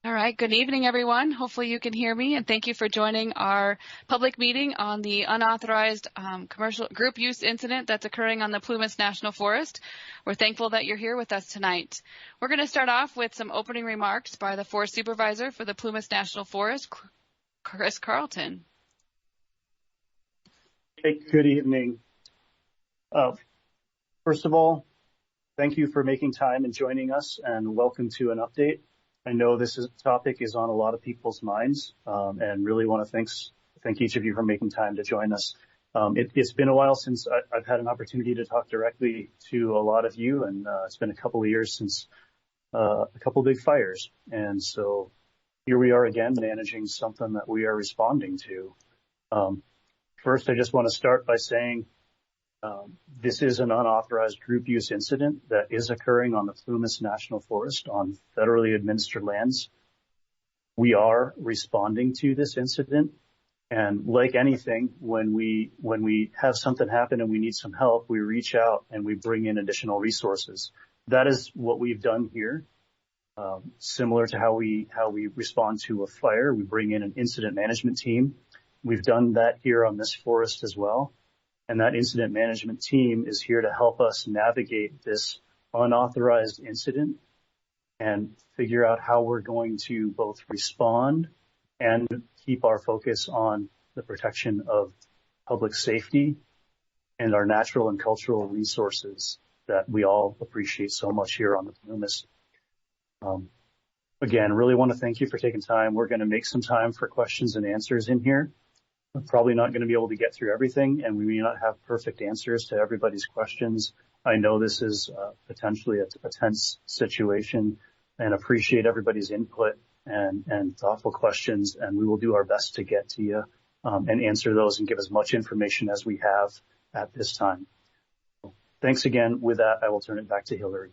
All right. Good evening, everyone. Hopefully you can hear me, and thank you for joining our public meeting on the unauthorized commercial group use incident that's occurring on the Plumas National Forest. We're thankful that you're here with us tonight. We're going to start off with some opening remarks by the Forest Supervisor for the Plumas National Forest, Chris Carlton. Hey, good evening. First of all, thank you for making time and joining us, and welcome to an update. I know this topic is on a lot of people's minds, and really want to thank each of you for making time to join us. It's been a while since I've had an opportunity to talk directly to a lot of you, and it's been a couple of years since a couple of big fires. And so here we are again, managing something that we are responding to. First, I just want to start by saying this is an unauthorized group use incident that is occurring on the Plumas National Forest on federally administered lands. We are responding to this incident, and like anything, when we have something happen and we need some help, we reach out and we bring in additional resources. That is what we've done here. Similar to how we respond to a fire, we bring in an incident management team. We've done that here on this forest as well. And that incident management team is here to help us navigate this unauthorized incident and figure out how we're going to both respond and keep our focus on the protection of public safety and our natural and cultural resources that we all appreciate so much here on the Plumas. Again, really want to thank you for taking time. We're going to make some time for questions and answers in here. We're probably not going to be able to get through everything, and we may not have perfect answers to everybody's questions. I know this is potentially a tense situation, and appreciate everybody's input and thoughtful questions, and we will do our best to get to you and answer those and give as much information as we have at this time. Thanks again. With that, I will turn it back to Hillary.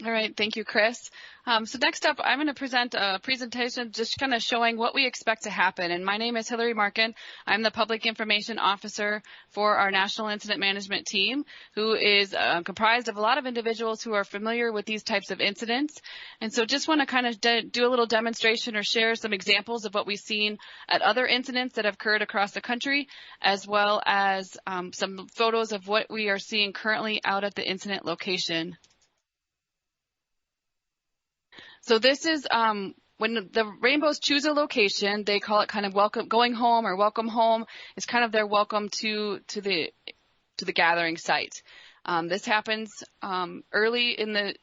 All right. Thank you, Chris. So next up, I'm going to present a presentation just kind of showing what we expect to happen. And my name is Hillary Markin. I'm the Public Information Officer for our National Incident Management Team, who is comprised of a lot of individuals who are familiar with these types of incidents. And so just want to kind of do a little demonstration or share some examples of what we've seen at other incidents that have occurred across the country, as well as some photos of what we are seeing currently out at the incident location. So this is when the rainbows choose a location, they call it kind of going home or welcome home. It's kind of their welcome to the gathering site. This happens early in the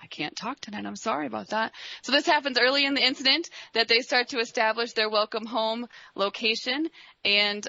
I can't talk tonight. I'm sorry about that. So this happens early in the incident that they start to establish their welcome home location, and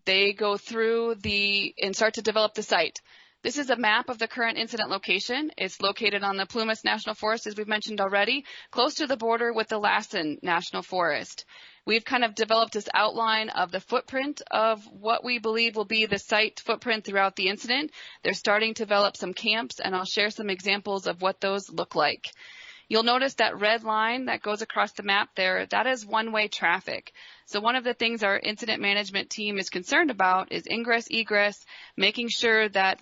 they go through and start to develop the site. This is a map of the current incident location. It's located on the Plumas National Forest, as we've mentioned already, close to the border with the Lassen National Forest. We've kind of developed this outline of the footprint of what we believe will be the site footprint throughout the incident. They're starting to develop some camps, and I'll share some examples of what those look like. You'll notice that red line that goes across the map there, that is one-way traffic. So one of the things our incident management team is concerned about is ingress, egress, making sure that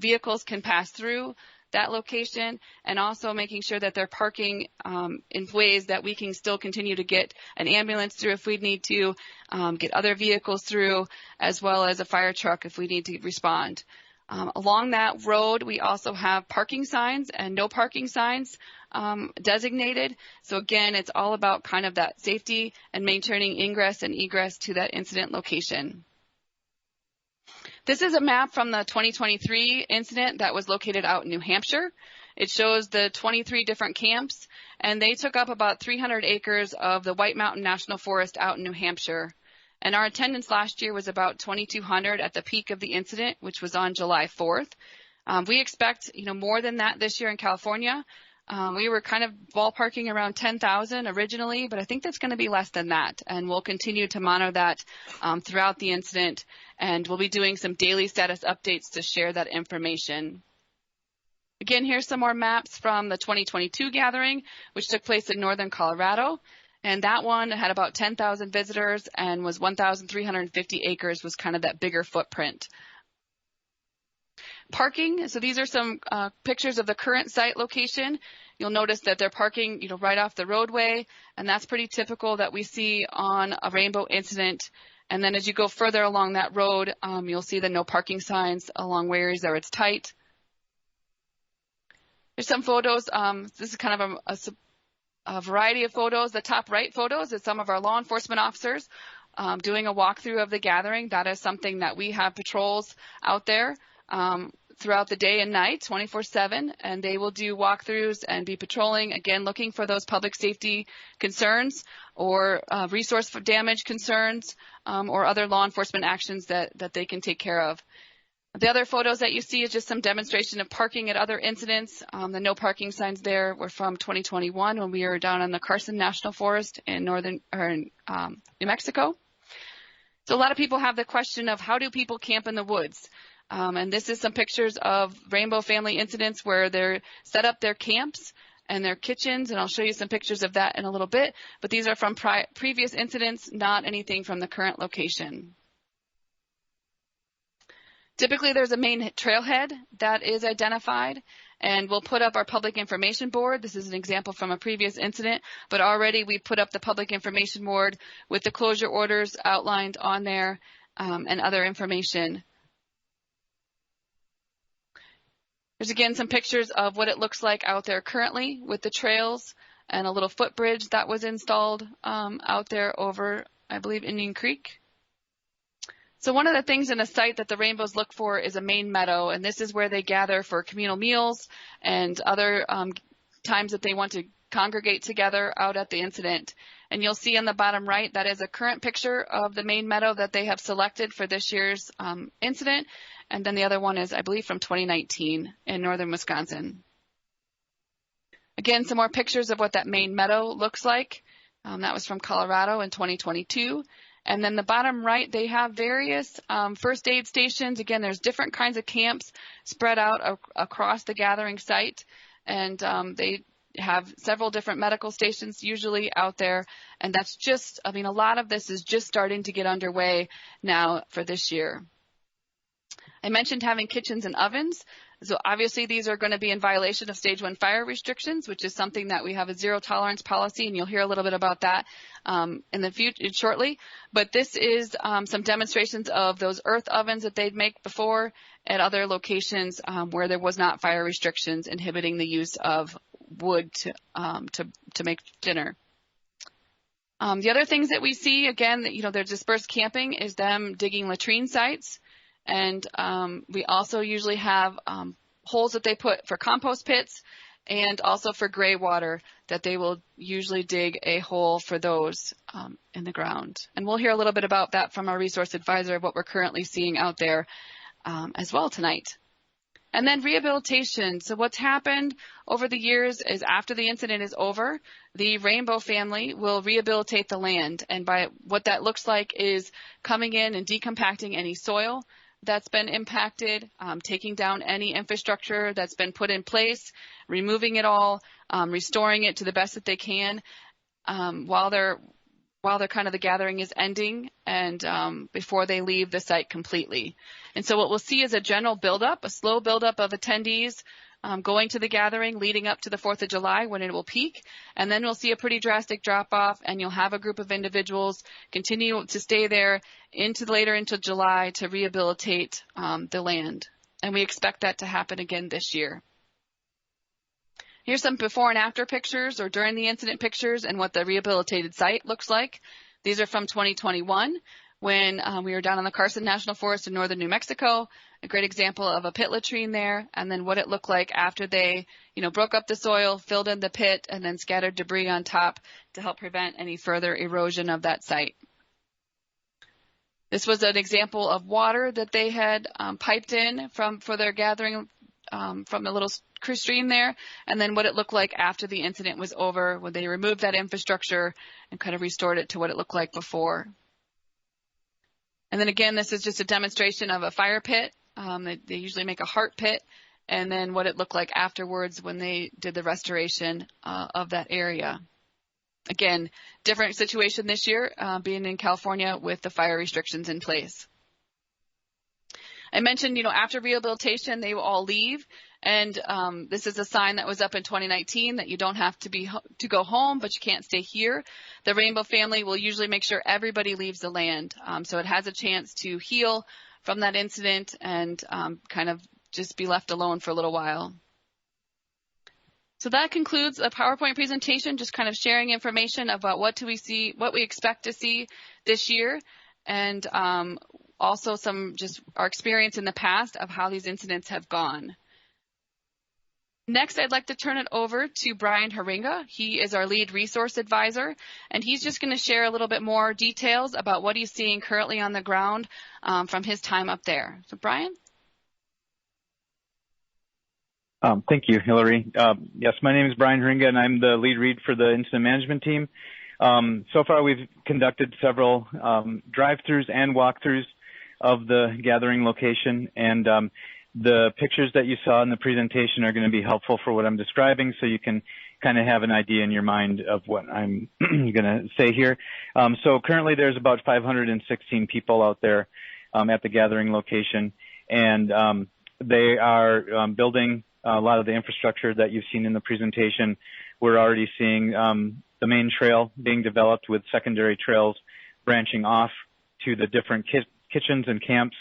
vehicles can pass through that location, and also making sure that they're parking in ways that we can still continue to get an ambulance through if we need to, get other vehicles through, as well as a fire truck if we need to respond. Along that road, we also have parking signs and no parking signs designated. So again, it's all about kind of that safety and maintaining ingress and egress to that incident location. This is a map from the 2023 incident that was located out in New Hampshire. It shows the 23 different camps, and they took up about 300 acres of the White Mountain National Forest out in New Hampshire. And our attendance last year was about 2,200 at the peak of the incident, which was on July 4th. We expect, more than that this year in California. We were kind of ballparking around 10,000 originally, but I think that's going to be less than that. And we'll continue to monitor that throughout the incident. And we'll be doing some daily status updates to share that information. Again, here's some more maps from the 2022 gathering, which took place in northern Colorado. And that one had about 10,000 visitors and was 1,350 acres, was kind of that bigger footprint. Parking, so these are some pictures of the current site location. You'll notice that they're parking, right off the roadway, and that's pretty typical that we see on a rainbow incident. And then as you go further along that road, you'll see the no parking signs along areas where it's tight. There's some photos. This is kind of a variety of photos. The top right photos is some of our law enforcement officers doing a walkthrough of the gathering. That is something that we have patrols out there throughout the day and night, 24/7, and they will do walkthroughs and be patrolling, again, looking for those public safety concerns or resource damage concerns or other law enforcement actions that they can take care of. The other photos that you see is just some demonstration of parking at other incidents. The no parking signs there were from 2021 when we were down on the Carlton National Forest in New Mexico. So a lot of people have the question of how do people camp in the woods? And this is some pictures of Rainbow family incidents where they're set up their camps and their kitchens, and I'll show you some pictures of that in a little bit. But these are from previous incidents, not anything from the current location. Typically, there's a main trailhead that is identified, and we'll put up our public information board. This is an example from a previous incident, but already we put up the public information board with the closure orders outlined on there and other information. There's, again, some pictures of what it looks like out there currently with the trails and a little footbridge that was installed out there over, I believe, Indian Creek. So one of the things in a site that the Rainbows look for is a main meadow, and this is where they gather for communal meals and other times that they want to congregate together out at the incident. And you'll see on the bottom right, that is a current picture of the main meadow that they have selected for this year's incident. And then the other one is, I believe, from 2019 in northern Wisconsin. Again, some more pictures of what that main meadow looks like. That was from Colorado in 2022. And then the bottom right, they have various first aid stations. Again, there's different kinds of camps spread out across the gathering site. And they have several different medical stations usually out there. And that's just, a lot of this is just starting to get underway now for this year. I mentioned having kitchens and ovens. So obviously these are going to be in violation of stage 1 fire restrictions, which is something that we have a zero tolerance policy, and you'll hear a little bit about that in the future shortly. But this is some demonstrations of those earth ovens that they'd make before at other locations where there was not fire restrictions inhibiting the use of wood to make dinner. The other things that we see, again, that they're dispersed camping, is them digging latrine sites. And we also usually have holes that they put for compost pits and also for gray water that they will usually dig a hole for those in the ground. And we'll hear a little bit about that from our resource advisor of what we're currently seeing out there as well tonight. And then rehabilitation. So what's happened over the years is after the incident is over, the Rainbow family will rehabilitate the land. And by what that looks like is coming in and decompacting any soil that's been impacted, taking down any infrastructure that's been put in place, removing it all, restoring it to the best that they can while they're kind of the gathering is ending and before they leave the site completely. And so what we'll see is a general buildup, a slow buildup of attendees going to the gathering leading up to the 4th of July when it will peak. And then we'll see a pretty drastic drop off, and you'll have a group of individuals continue to stay there later into July to rehabilitate the land. And we expect that to happen again this year. Here's some before and after pictures or during the incident pictures and what the rehabilitated site looks like. These are from 2021 when we were down on the Carlton National Forest in northern New Mexico. A great example of a pit latrine there, and then what it looked like after they, broke up the soil, filled in the pit, and then scattered debris on top to help prevent any further erosion of that site. This was an example of water that they had piped in for their gathering from a little stream there, and then what it looked like after the incident was over when they removed that infrastructure and kind of restored it to what it looked like before. And then again, this is just a demonstration of a fire pit. They usually make a heart pit, and then what it looked like afterwards when they did the restoration of that area. Again, different situation this year, being in California with the fire restrictions in place. I mentioned, after rehabilitation, they will all leave. And this is a sign that was up in 2019 that you don't have to go home, but you can't stay here. The rainbow family will usually make sure everybody leaves the land, so it has a chance to heal from that incident and kind of just be left alone for a little while. So that concludes a PowerPoint presentation, just kind of sharing information about what we expect to see this year, and also just our experience in the past of how these incidents have gone. Next, I'd like to turn it over to Brian Haringa. He is our lead resource advisor, and he's just going to share a little bit more details about what he's seeing currently on the ground from his time up there. So, Brian? Thank you, Hillary. Yes, my name is Brian Haringa, and I'm the lead read for the incident management team. So far, we've conducted several drive-throughs and walkthroughs of the gathering location, and the pictures that you saw in the presentation are going to be helpful for what I'm describing, so you can kind of have an idea in your mind of what I'm going to say here. So currently there's about 516 people out there at the gathering location, and they are building a lot of the infrastructure that you've seen in the presentation. We're already seeing the main trail being developed with secondary trails branching off to the different kitchens and camps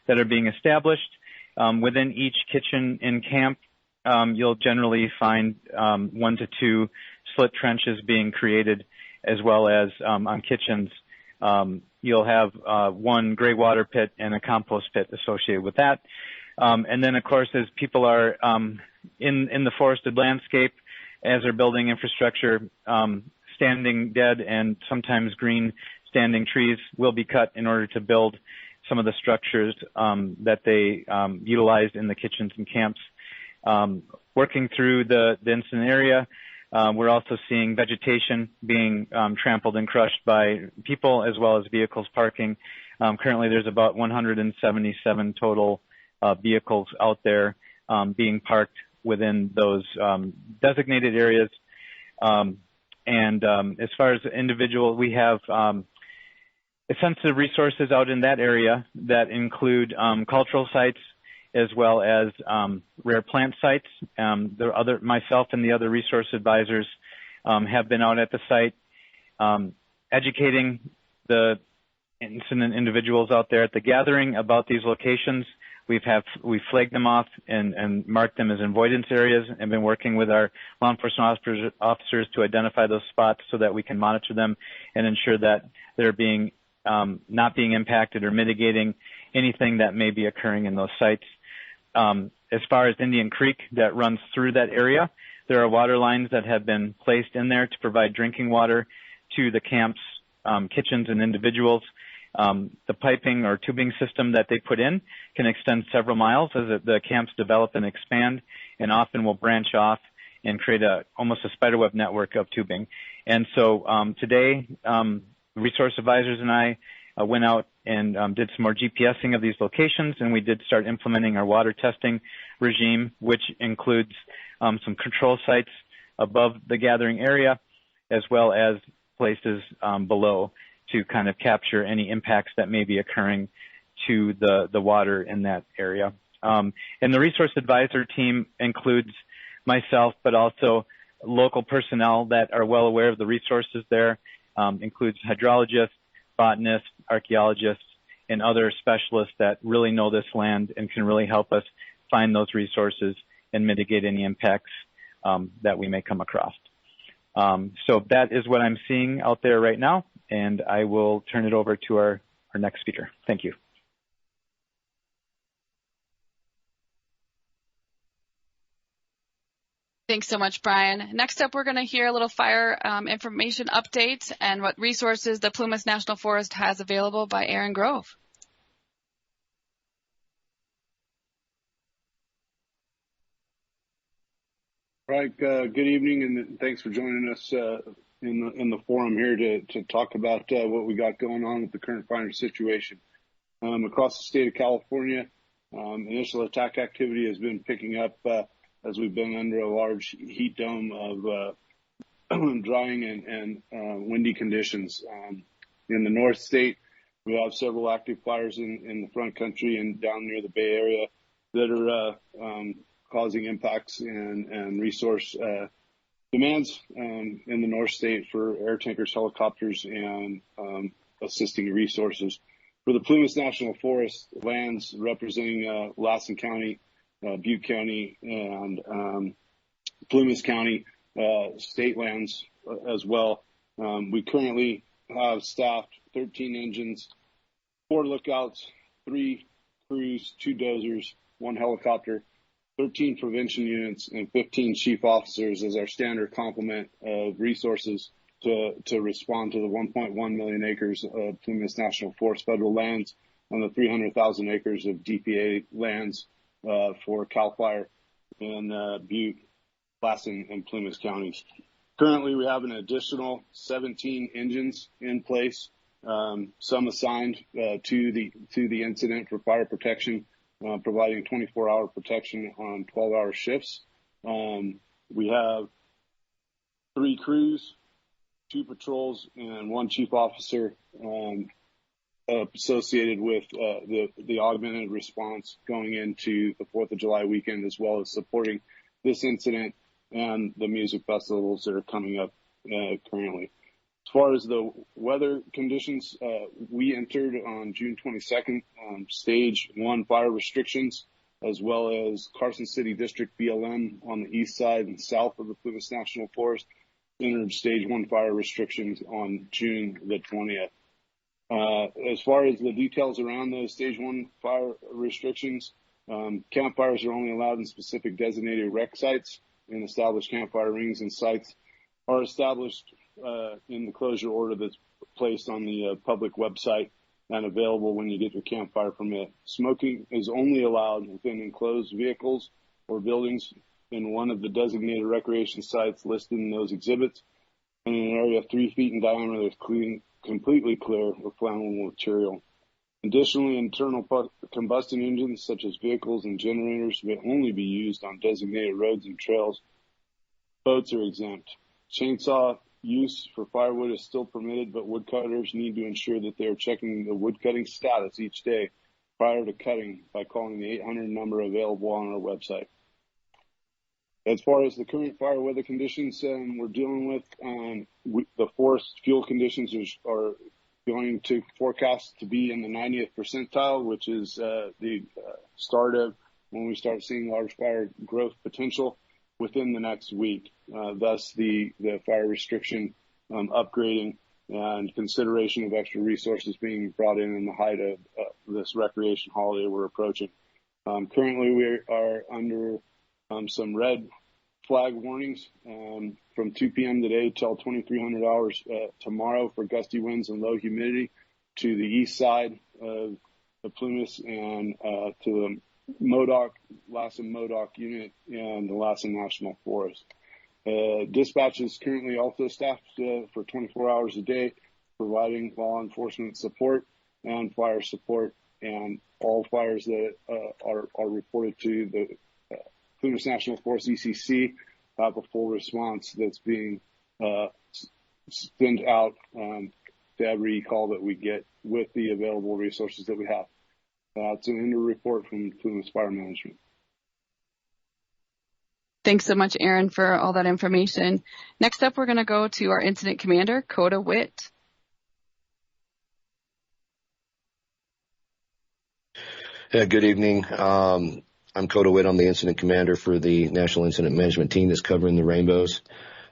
that are being established. Within each kitchen and camp, you'll generally find 1 to 2 slit trenches being created, as well as on kitchens. You'll have one gray water pit and a compost pit associated with that. And then, of course, as people are in the forested landscape, as they're building infrastructure, standing dead and sometimes green standing trees will be cut in order to build some of the structures that they utilized in the kitchens and camps. Working through the incident area, we're also seeing vegetation being trampled and crushed by people as well as vehicles parking. Currently, there's about 177 total vehicles out there being parked within those designated areas. And as far as the individual, we have sensitive resources out in that area that include cultural sites as well as rare plant sites. Myself and the other resource advisors have been out at the site educating the incident individuals out there at the gathering about these locations. We've flagged them off and marked them as avoidance areas, and been working with our law enforcement officers to identify those spots so that we can monitor them and ensure that they're being not being impacted or mitigating anything that may be occurring in those sites. As far as Indian Creek that runs through that area, there are water lines that have been placed in there to provide drinking water to the camp's kitchens and individuals. The piping or tubing system that they put in can extend several miles as the camps develop and expand, and often will branch off and create almost a spiderweb network of tubing. And so today, resource advisors and I went out and did some more GPSing of these locations, and we did start implementing our water testing regime, which includes some control sites above the gathering area, as well as places below to kind of capture any impacts that may be occurring to the water in that area. And the resource advisor team includes myself, but also local personnel that are well aware of the resources there, includes hydrologists, botanists, archaeologists, and other specialists that really know this land and can really help us find those resources and mitigate any impacts that we may come across. So that is what I'm seeing out there right now, and I will turn it over to our next speaker. Thank you. Thanks so much, Brian. Next up, we're going to hear a little fire information update and what resources the Plumas National Forest has available by Aaron Grove. Right. Good evening, and thanks for joining us in the forum here to talk about what we got going on with the current fire situation. Across the state of California, initial attack activity has been picking up as we've been under a large heat dome of drying and windy conditions. In the North State, We have several active fires in the front country and down near the Bay Area that are causing impacts and resource demands in the North State for air tankers, helicopters, and assisting resources. For the Plumas National Forest, lands representing Lassen County, Butte County, and Plumas County, state lands as well. We currently have staffed 13 engines, 4 lookouts, 3 crews, 2 dozers, 1 helicopter, 13 prevention units, and 15 chief officers as our standard complement of resources to respond to the 1.1 million acres of Plumas National Forest federal lands and the 300,000 acres of DPA lands for CAL FIRE in Butte, Lassen, and Plumas counties. Currently, we have an additional 17 engines in place, some assigned to the incident for fire protection, providing 24-hour protection on 12-hour shifts. We have 3 crews, 2 patrols, and 1 chief officer associated with the augmented response going into the 4th of July weekend, as well as supporting this incident and the music festivals that are coming up currently. As far as the weather conditions, we entered on June 22nd Stage 1 fire restrictions, as well as Carson City District BLM on the east side and south of the Plumas National Forest entered Stage 1 fire restrictions on June the 20th. As far as the details around those Stage 1 fire restrictions, campfires are only allowed in specific designated rec sites, and established campfire rings and sites are established in the closure order that's placed on the public website and available when you get your campfire permit. Smoking is only allowed within enclosed vehicles or buildings in one of the designated recreation sites listed in those exhibits, and in an area 3 feet in diameter that's completely clear of flammable material. Additionally, internal combustion engines such as vehicles and generators may only be used on designated roads and trails. Boats are exempt. Chainsaw use for firewood is still permitted, but woodcutters need to ensure that they are checking the woodcutting status each day prior to cutting by calling the 800 number available on our website. As far as the current fire weather conditions we're dealing with, the forest fuel conditions are going to forecast to be in the 90th percentile, which is the start of when we start seeing large fire growth potential within the next week. Thus, the fire restriction upgrading and consideration of extra resources being brought in the height of this recreation holiday we're approaching. Currently, we are under some red flag warnings from 2 p.m. today till 2300 hours tomorrow for gusty winds and low humidity to the east side of the Plumas and to the Lassen Modoc unit and the Lassen National Forest. Dispatch is currently also staffed for 24 hours a day, providing law enforcement support and fire support, and all fires that are reported to the Plumas National Forest ECC have a full response that's being sent out to every call that we get with the available resources that we have. It's an end report from Plumas Fire Management. Thanks so much, Aaron, for all that information. Next up, we're going to go to our incident commander, Coda Witt. Yeah, good evening. I'm Coda Witt. I'm the incident commander for the National Incident Management Team that's covering the rainbows.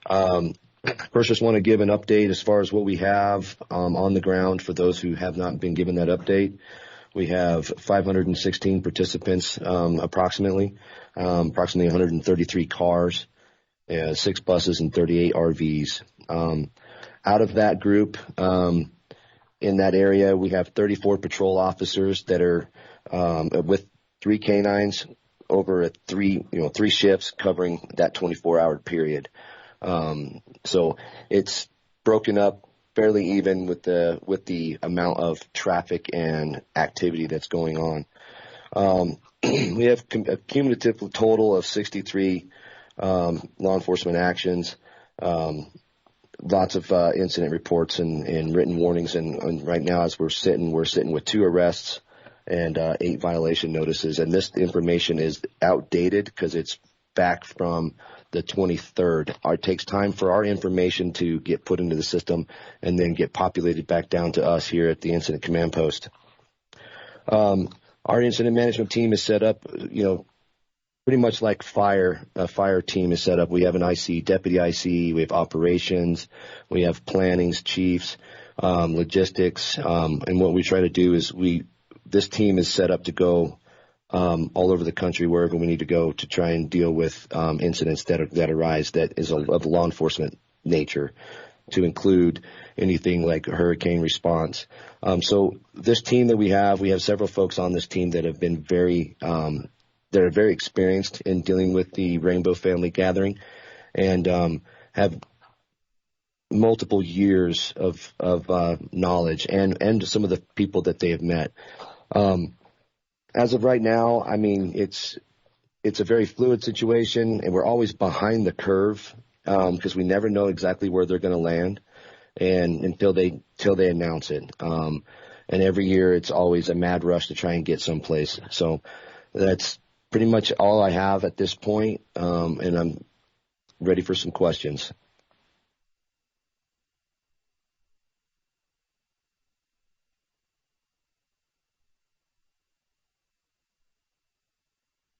First, just want to give an update as far as what we have on the ground for those who have not been given that update. We have 516 participants, approximately 133 cars, 6 buses, and 38 RVs. Out of that group, in that area, we have 34 patrol officers that are with 3 canines over three shifts covering that 24-hour period. So it's broken up fairly even with the amount of traffic and activity that's going on. We have a cumulative total of 63 law enforcement actions. lots of incident reports and written warnings. And right now, as we're sitting with 2 arrests and 8 violation notices. And this information is outdated because it's back from the 23rd. It takes time for our information to get put into the system and then get populated back down to us here at the Incident Command Post. Our incident management team is set up, pretty much like a fire team is set up. We have an IC, deputy IC, we have operations, we have plannings, chiefs, logistics, and what we try to do is this team is set up to go all over the country wherever we need to go to try and deal with incidents that arise that is of law enforcement nature, to include anything like hurricane response. So this team that we have several folks on this team that have been very experienced in dealing with the Rainbow Family Gathering, and have multiple years of knowledge and some of the people that they have met. As of right now, I mean, it's a very fluid situation, and we're always behind the curve because we never know exactly where they're going to land, and until they announce it. And every year, it's always a mad rush to try and get someplace. So that's pretty much all I have at this point, and I'm ready for some questions.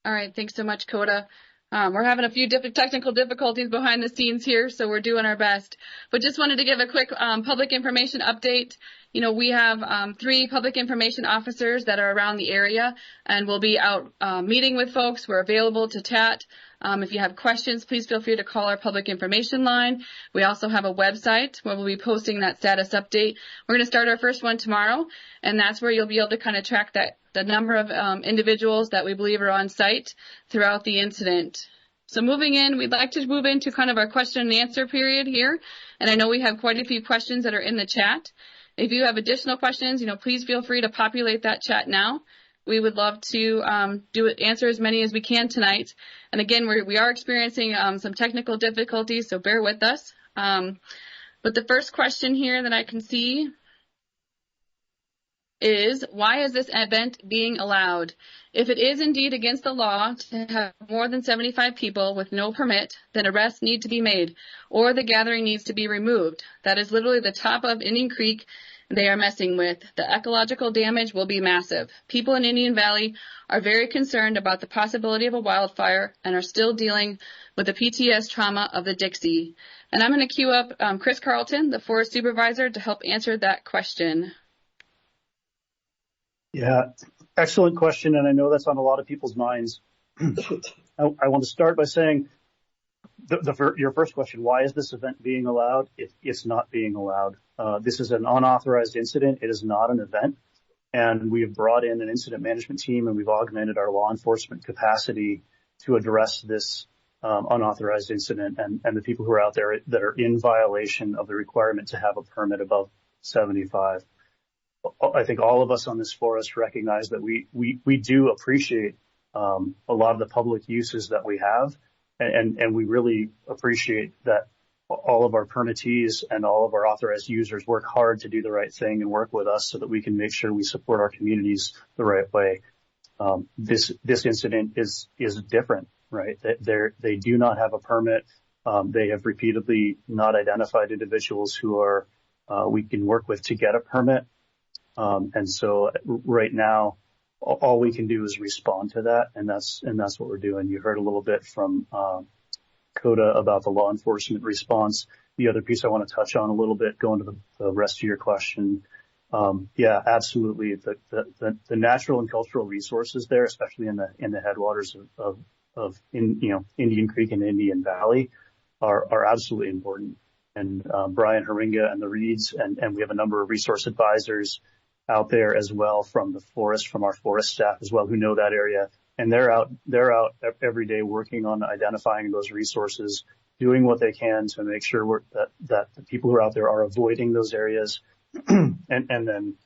All right, thanks so much, Coda. We're having a few technical difficulties behind the scenes here, so we're doing our best. But just wanted to give a quick public information update. We have 3 public information officers that are around the area, and we'll be out meeting with folks. We're available to chat. If you have questions, please feel free to call our public information line. We also have a website where we'll be posting that status update. We're going to start our first one tomorrow, and that's where you'll be able to kind of track the number of individuals that we believe are on site throughout the incident. So moving in, we'd like to move into kind of our question and answer period here. And I know we have quite a few questions that are in the chat. If you have additional questions, please feel free to populate that chat now. We would love to answer as many as we can tonight. And again, we are experiencing some technical difficulties, so bear with us. But the first question here that I can see is, why is this event being allowed? If it is indeed against the law to have more than 75 people with no permit, then arrests need to be made, or the gathering needs to be removed. That is literally the top of Indian Creek they are messing with. The ecological damage will be massive. People in Indian Valley are very concerned about the possibility of a wildfire and are still dealing with the PTS trauma of the Dixie. And I'm going to queue up Chris Carlton, the Forest Supervisor, to help answer that question. Yeah, excellent question, and I know that's on a lot of people's minds. I want to start by saying your first question, why is this event being allowed? It's not being allowed. This is an unauthorized incident. It is not an event, and we've brought in an incident management team, and we've augmented our law enforcement capacity to address this unauthorized incident and the people who are out there that are in violation of the requirement to have a permit above 75. I think all of us on this forest recognize that we do appreciate a lot of the public uses that we have, and we really appreciate that all of our permittees and all of our authorized users work hard to do the right thing and work with us so that we can make sure we support our communities the right way. This incident is different, right? They do not have a permit. They have repeatedly not identified individuals who are we can work with to get a permit. And so right now, all we can do is respond to that. And that's what we're doing. You heard a little bit from, Coda about the law enforcement response. The other piece I want to touch on a little bit, going to the rest of your question. Yeah, absolutely. The natural and cultural resources there, especially in the headwaters of Indian Creek and Indian Valley are absolutely important. And, Brian Haringa and the Reeds, and we have a number of resource advisors out there as well from our forest staff as well, who know that area. And they're out every day working on identifying those resources, doing what they can to make sure that the people who are out there are avoiding those areas and then,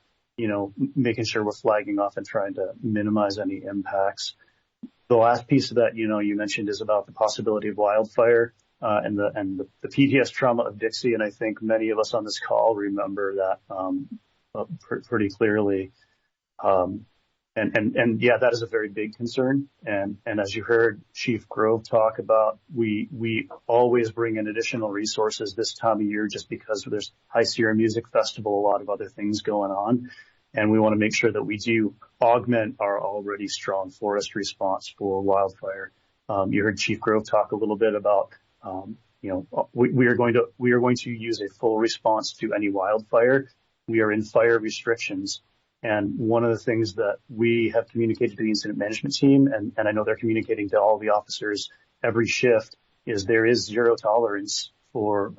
making sure we're flagging off and trying to minimize any impacts. The last piece of that, you mentioned is about the possibility of wildfire. and the PTS trauma of Dixie. And I think many of us on this call remember that pretty clearly. And yeah, that is a very big concern. And as you heard Chief Grove talk about, we always bring in additional resources this time of year just because there's High Sierra Music Festival, a lot of other things going on. And we want to make sure that we do augment our already strong forest response for wildfire. You heard Chief Grove talk a little bit about, we are going to use a full response to any wildfire. We are in fire restrictions. And one of the things that we have communicated to the incident management team, and I know they're communicating to all the officers every shift, is there is zero tolerance for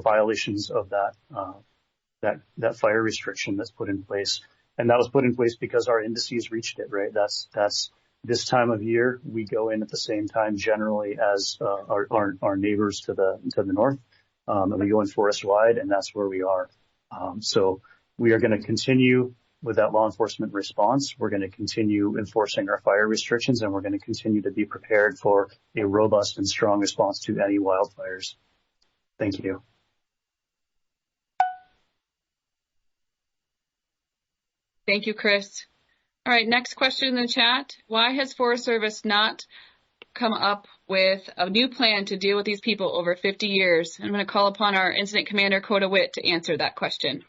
violations of that fire restriction that's put in place. And that was put in place because our indices reached it, right? That's this time of year, we go in at the same time generally as our neighbors to the north, and we go in forest wide, and that's where we are. So we are going to continue with that law enforcement response. We're going to continue enforcing our fire restrictions, and we're going to continue to be prepared for a robust and strong response to any wildfires. Thank you. Thank you, Chris. All right, next question in the chat. Why has Forest Service not come up with a new plan to deal with these people over 50 years? I'm going to call upon our incident commander, Coda Witt, to answer that question.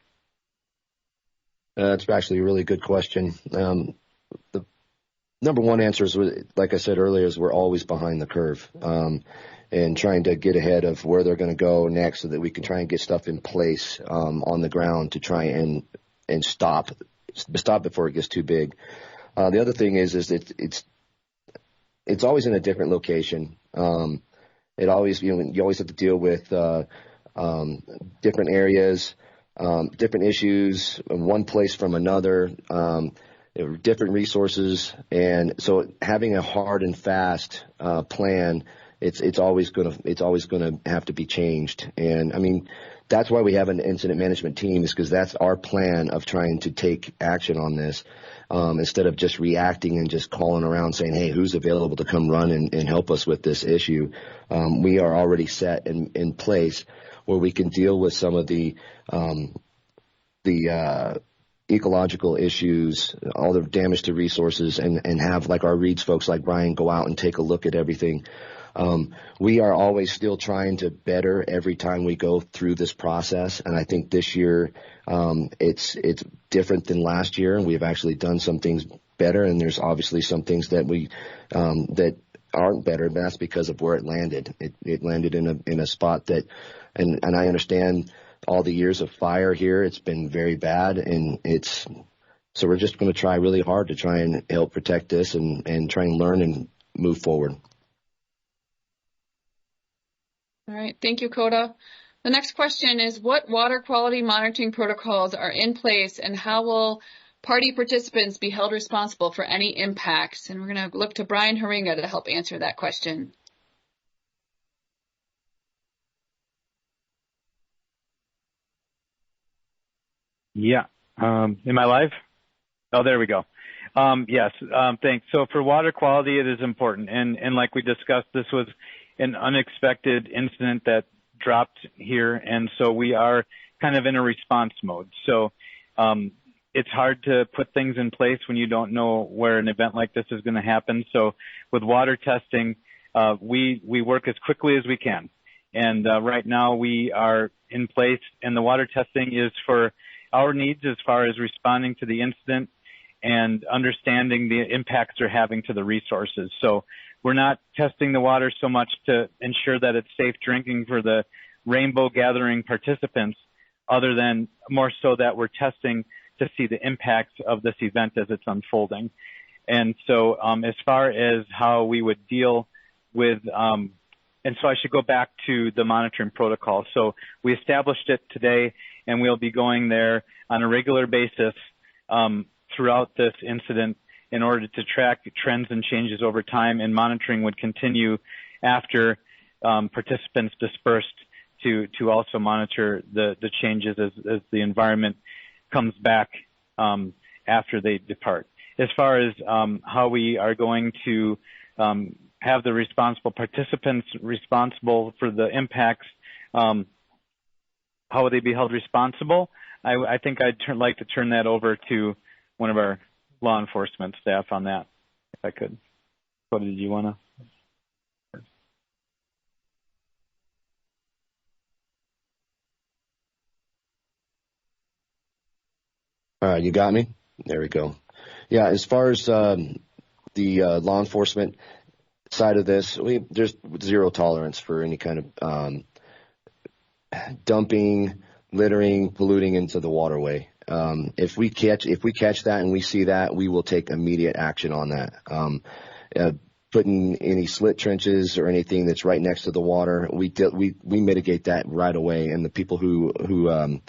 That's actually a really good question. The number one answer is, like I said earlier, is we're always behind the curve, and trying to get ahead of where they're going to go next so that we can try and get stuff in place on the ground to try and stop before it gets too big. The other thing is it's always in a different location. It always, you always have to deal with different areas, different issues, one place from another, different resources, and so having a hard and fast plan, it's always gonna have to be changed. And I mean, that's why we have an incident management team, is because that's our plan of trying to take action on this, instead of just reacting and just calling around saying, hey, who's available to come run and help us with this issue. We are already set in place where we can deal with some of the ecological issues, all the damage to resources, and have like our READS folks like Brian go out and take a look at everything. We are always still trying to better every time we go through this process. And I think this year, it's different than last year. And we've actually done some things better. And there's obviously some things that that aren't better, but that's because of where it landed. It landed in a spot that, and I understand all the years of fire here, it's been very bad. And so we're just going to try really hard to try and help protect this and try and learn and move forward. All right. Thank you, Coda. The next question is, what water quality monitoring protocols are in place, and how will party participants be held responsible for any impacts? And we're going to look to Brian Haringa to help answer that question. Yeah. Am I live? Oh, there we go. Yes. Thanks. So for water quality, it is important. And like we discussed, this was an unexpected incident that dropped here. And so we are kind of in a response mode. So, it's hard to put things in place when you don't know where an event like this is going to happen. So with water testing, we work as quickly as we can. And, right now we are in place, and the water testing is for our needs as far as responding to the incident and understanding the impacts they're having to the resources. So we're not testing the water so much to ensure that it's safe drinking for the rainbow gathering participants, other than more so that we're testing to see the impacts of this event as it's unfolding. And so as far as how we would deal with, and so I should go back to the monitoring protocol. So we established it today, and we'll be going there on a regular basis throughout this incident in order to track trends and changes over time, and monitoring would continue after participants dispersed to also monitor the changes as the environment comes back after they depart. As far as how we are going to have the responsible participants responsible for the impacts. How would they be held responsible? I think I'd like to turn that over to one of our law enforcement staff on that, if I could. What did you want to? All right, you got me? There we go. Yeah, as far as the law enforcement side of this, there's zero tolerance for any kind of dumping, littering, polluting into the waterway. If we catch that and we see that, we will take immediate action on that. Putting any slit trenches or anything that's right next to the water, we mitigate that right away, and the people who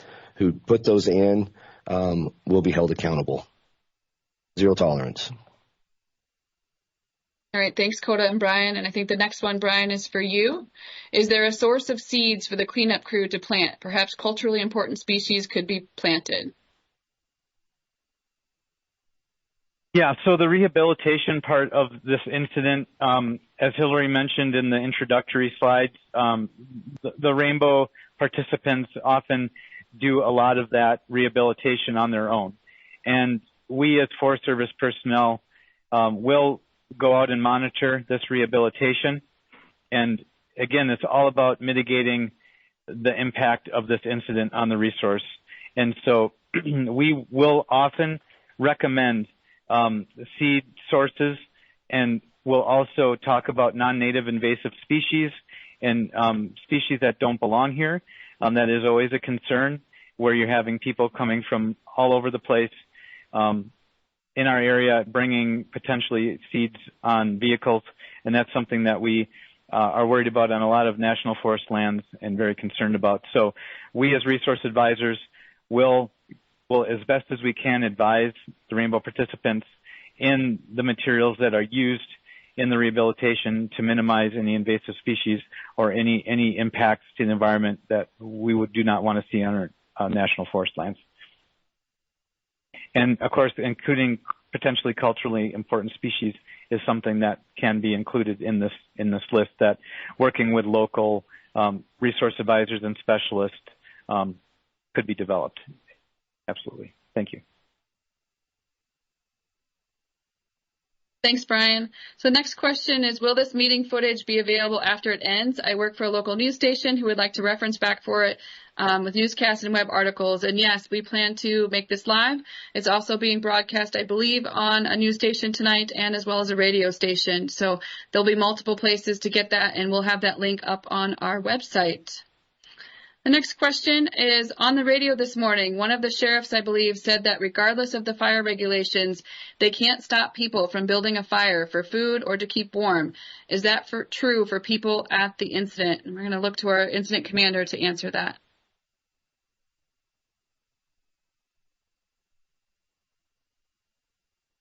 put those in will be held accountable. Zero tolerance. All right, thanks, Coda and Brian. And I think the next one, Brian, is for you. Is there a source of seeds for the cleanup crew to plant? Perhaps culturally important species could be planted. Yeah, so the rehabilitation part of this incident, as Hillary mentioned in the introductory slides, the Rainbow participants often do a lot of that rehabilitation on their own. And we as Forest Service personnel will go out and monitor this rehabilitation. And again, it's all about mitigating the impact of this incident on the resource. And so we will often recommend seed sources, and we'll also talk about non-native invasive species and species that don't belong here. That is always a concern, where you're having people coming from all over the place in our area bringing potentially seeds on vehicles, and that's something that we are worried about on a lot of national forest lands and very concerned about. So we as resource advisors will as best as we can advise the Rainbow participants in the materials that are used in the rehabilitation to minimize any invasive species or any impacts to the environment that we do not want to see on our national forest lands. And of course, including potentially culturally important species is something that can be included in this list, that working with local resource advisors and specialists could be developed. Absolutely. Thank you. Thanks, Brian. So next question is, will this meeting footage be available after it ends? I work for a local news station who would like to reference back for it with newscasts and web articles. And yes, we plan to make this live. It's also being broadcast, I believe, on a news station tonight and as well as a radio station. So there'll be multiple places to get that, and we'll have that link up on our website. The next question is, on the radio this morning, one of the sheriffs, I believe, said that regardless of the fire regulations, they can't stop people from building a fire for food or to keep warm. Is that true for people at the incident? And we're going to look to our incident commander to answer that.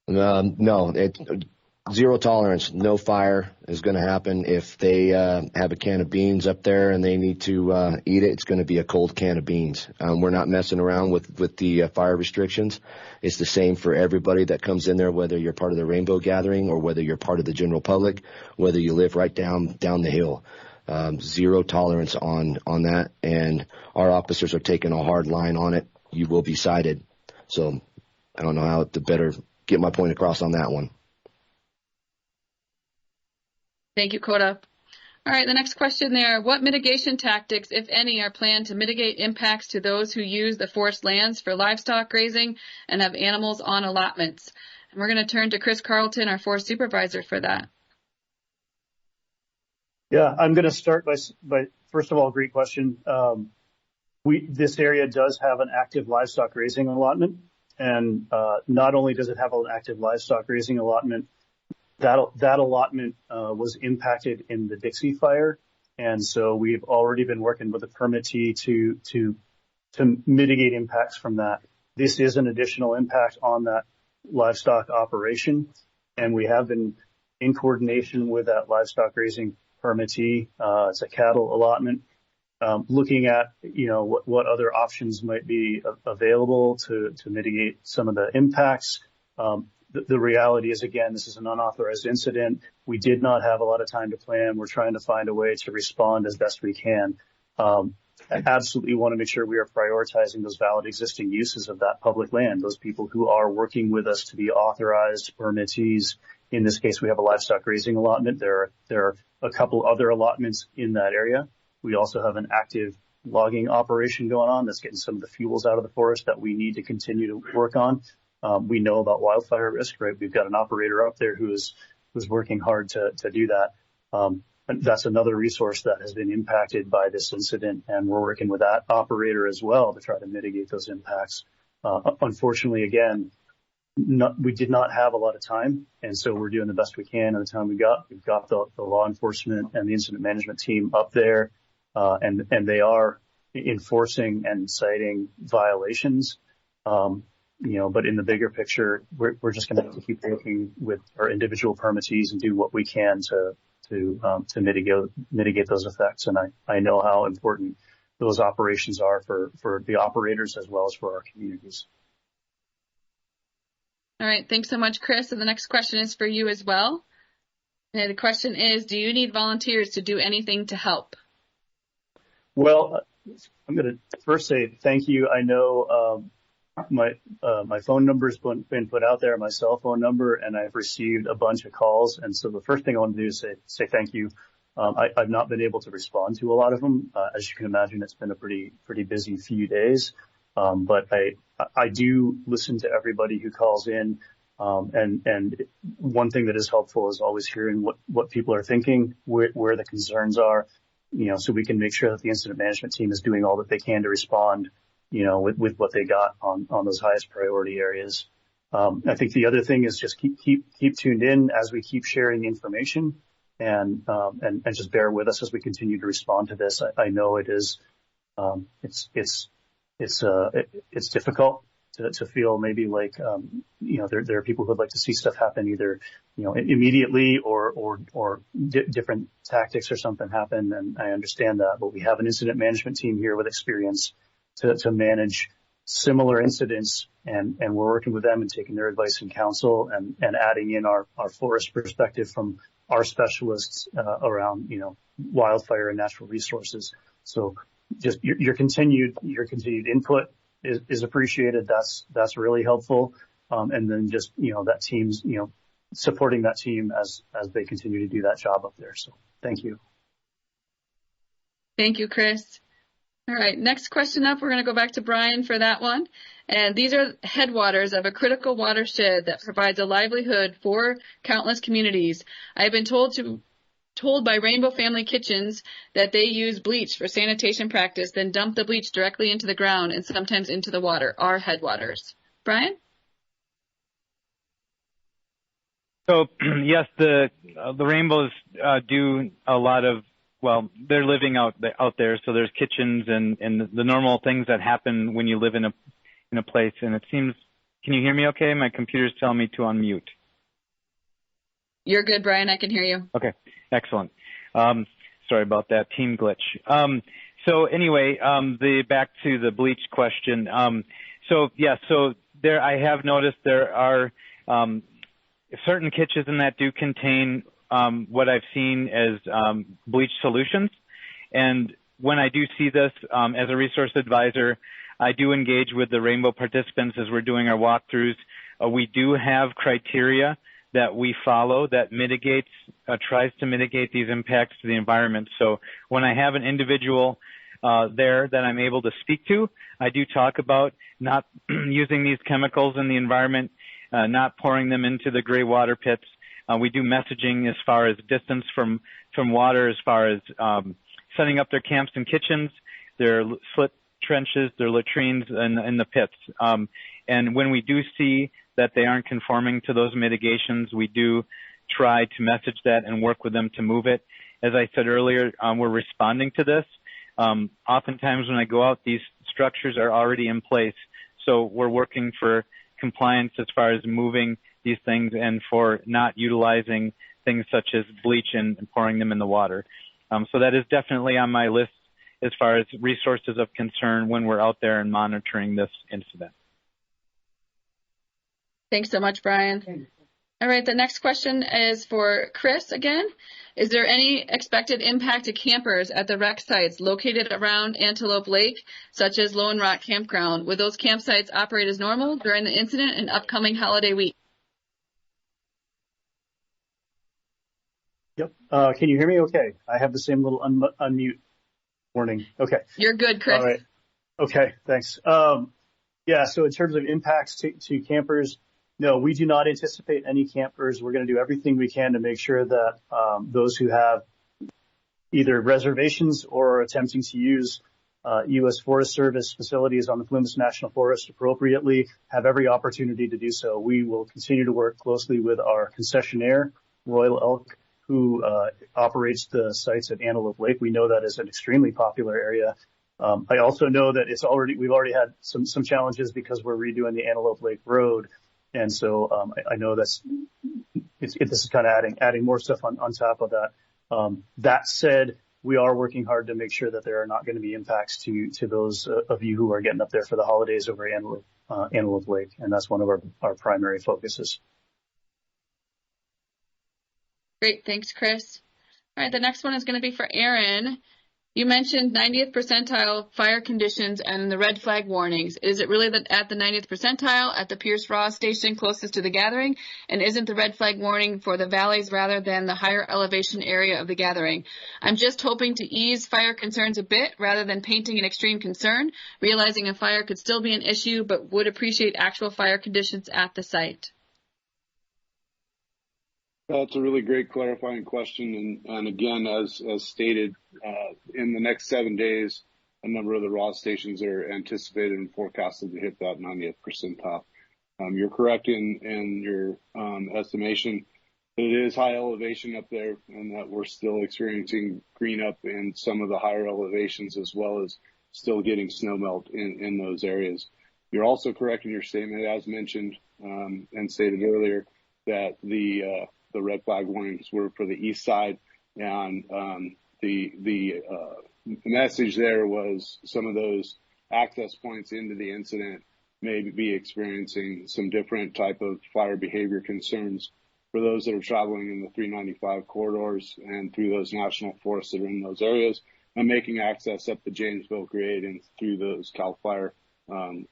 No, zero tolerance. No fire is going to happen. If they have a can of beans up there and they need to eat it, it's going to be a cold can of beans. We're not messing around with the fire restrictions. It's the same for everybody that comes in there, whether you're part of the Rainbow Gathering or whether you're part of the general public, whether you live right down the hill. Zero tolerance on that, and our officers are taking a hard line on it. You will be cited. So I don't know how to better get my point across on that one. Thank you, Coda. All right, the next question there. What mitigation tactics, if any, are planned to mitigate impacts to those who use the forest lands for livestock grazing and have animals on allotments? And we're going to turn to Chris Carlton, our forest supervisor, for that. Yeah, I'm going to start by first of all, great question. This area does have an active livestock grazing allotment, and not only does it have an active livestock grazing allotment, that allotment was impacted in the Dixie fire, and so we've already been working with the permittee to mitigate impacts from that. This is an additional impact on that livestock operation, and we have been in coordination with that livestock grazing permittee. It's a cattle allotment, looking at what other options might be available to mitigate some of the impacts. the reality is, again, this is an unauthorized incident. We did not have a lot of time to plan. We're trying to find a way to respond as best we can. I absolutely want to make sure we are prioritizing those valid existing uses of that public land, those people who are working with us to be authorized permittees. In this case, we have a livestock grazing allotment. There are a couple other allotments in that area. We also have an active logging operation going on that's getting some of the fuels out of the forest that we need to continue to work on. We know about wildfire risk, right? We've got an operator up there who's working hard to do that. And that's another resource that has been impacted by this incident, and we're working with that operator as well to try to mitigate those impacts. Unfortunately, again, we did not have a lot of time, and so we're doing the best we can in the time we got. We've got the law enforcement and the incident management team up there, and they are enforcing and citing violations. But in the bigger picture, we're just going to have to keep working with our individual permittees and do what we can to mitigate those effects. And I know how important those operations are for the operators as well as for our communities. All right. Thanks so much, Chris. And the next question is for you as well. And the question is, do you need volunteers to do anything to help? Well, I'm going to first say thank you. I know my phone number's been put out there, my cell phone number, and I've received a bunch of calls. And so the first thing I want to do is say thank you. I've not been able to respond to a lot of them. As you can imagine, it's been a pretty busy few days. But I do listen to everybody who calls in. And one thing that is helpful is always hearing what people are thinking, where the concerns are, so we can make sure that the incident management team is doing all that they can to respond, with what they got on those highest priority areas. I think the other thing is just keep tuned in as we keep sharing information and just bear with us as we continue to respond to this. I know it is, it's difficult to feel maybe like, there are people who would like to see stuff happen either, immediately or different tactics or something happen. And I understand that, but we have an incident management team here with experience to manage similar incidents, and we're working with them and taking their advice and counsel and adding in our forest perspective from our specialists, around, wildfire and natural resources. So just your continued input is appreciated. That's really helpful. And then just, that team's, supporting that team as they continue to do that job up there. So thank you. Thank you, Chris. All right. Next question up, we're going to go back to Brian for that one. And these are headwaters of a critical watershed that provides a livelihood for countless communities. I've been told by Rainbow Family Kitchens that they use bleach for sanitation practice, then dump the bleach directly into the ground and sometimes into the water, our headwaters. Brian? So yes, the rainbows do a lot of, well, they're living out there. So there's kitchens and the normal things that happen when you live in a place. And it seems, can you hear me okay? My computer's telling me to unmute. You're good, Brian. I can hear you. Okay. Excellent. Sorry about that team glitch. So anyway, back to the bleach question. So there, I have noticed there are, certain kitchens in that do contain, what I've seen as, bleach solutions. And when I do see this, as a resource advisor, I do engage with the Rainbow participants as we're doing our walkthroughs. We do have criteria that we follow that tries to mitigate these impacts to the environment. So when I have an individual there that I'm able to speak to, I do talk about not using these chemicals in the environment, not pouring them into the gray water pits. We do messaging as far as distance from water, as far as setting up their camps and kitchens, their slit trenches, their latrines in the pits. And when we do see that they aren't conforming to those mitigations, we do try to message that and work with them to move it. As I said earlier, we're responding to this. Oftentimes when I go out, these structures are already in place. So we're working for compliance as far as moving these things and for not utilizing things such as bleach and pouring them in the water. So that is definitely on my list as far as resources of concern when we're out there and monitoring this incident. Thanks so much, Brian. All right, the next question is for Chris again. Is there any expected impact to campers at the wreck sites located around Antelope Lake, such as Lone Rock Campground? Would those campsites operate as normal during the incident and upcoming holiday week? Yep. Can you hear me okay? I have the same little unmute warning. Okay. You're good, Chris. All right. Okay, thanks. Yeah, so in terms of impacts to campers, no, we do not anticipate any campers. We're going to do everything we can to make sure that those who have either reservations or are attempting to use U.S. Forest Service facilities on the Plumas National Forest appropriately have every opportunity to do so. We will continue to work closely with our concessionaire, Royal Elk, who operates the sites at Antelope Lake. We know that is an extremely popular area. I also know that we've already had some challenges because we're redoing the Antelope Lake Road. And so, I know this is kind of adding more stuff on top of that. That said, we are working hard to make sure that there are not going to be impacts to those of you who are getting up there for the holidays over Antelope Lake. And that's one of our primary focuses. Great. Thanks, Chris. All right. The next one is going to be for Aaron. You mentioned 90th percentile fire conditions and the red flag warnings. Is it really at the 90th percentile at the Pierce Ross station closest to the gathering? And isn't the red flag warning for the valleys rather than the higher elevation area of the gathering? I'm just hoping to ease fire concerns a bit rather than painting an extreme concern, realizing a fire could still be an issue, but would appreciate actual fire conditions at the site. That's a really great clarifying question. And again, as stated, in the next 7 days, a number of the Ross stations are anticipated and forecasted to hit that 90th percentile. You're correct in your estimation. It is high elevation up there and that we're still experiencing green up in some of the higher elevations as well as still getting snow melt in those areas. You're also correct in your statement, as mentioned and stated earlier, that the red flag warnings were for the east side, and the message there was some of those access points into the incident may be experiencing some different type of fire behavior concerns for those that are traveling in the 395 corridors and through those national forests that are in those areas and making access up the Janesville grade and through those CAL FIRE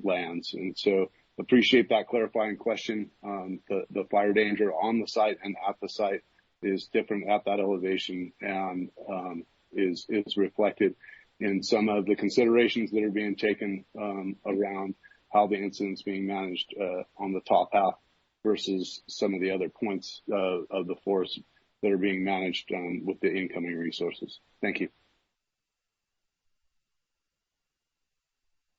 lands. And so appreciate that clarifying question. The fire danger on the site and at the site is different at that elevation and is reflected in some of the considerations that are being taken around how the incident's being managed on the top half versus some of the other points of the forest that are being managed with the incoming resources. Thank you.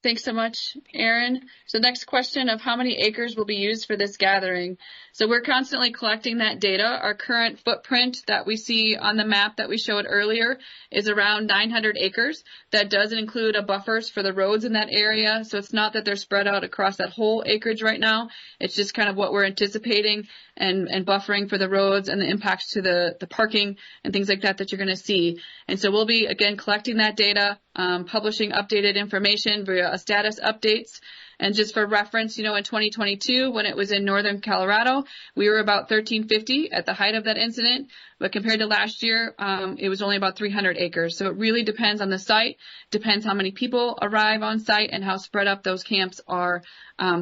Thanks so much, Aaron. So next question of how many acres will be used for this gathering. So we're constantly collecting that data. Our current footprint that we see on the map that we showed earlier is around 900 acres. That doesn't include buffers for the roads in that area. So it's not that they're spread out across that whole acreage right now. It's just kind of what we're anticipating and buffering for the roads and the impacts to the parking and things like that you're going to see. And so we'll be, again, collecting that data, publishing updated information via status updates. And just for reference, in 2022, when it was in northern Colorado, we were about 1,350 at the height of that incident. But compared to last year, it was only about 300 acres. So it really depends on the site, depends how many people arrive on site and how spread up those camps are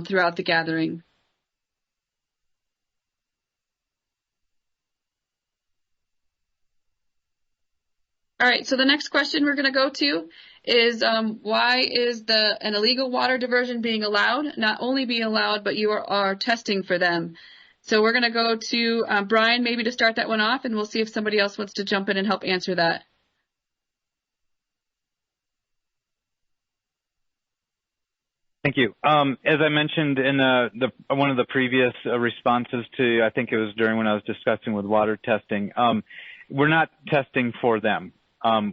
throughout the gathering. All right, so the next question we're going to go to is why is an illegal water diversion being allowed? Not only being allowed, but you are testing for them. So we're going to go to Brian maybe to start that one off, and we'll see if somebody else wants to jump in and help answer that. Thank you. As I mentioned in one of the previous responses to, I think it was during when I was discussing with water testing, we're not testing for them.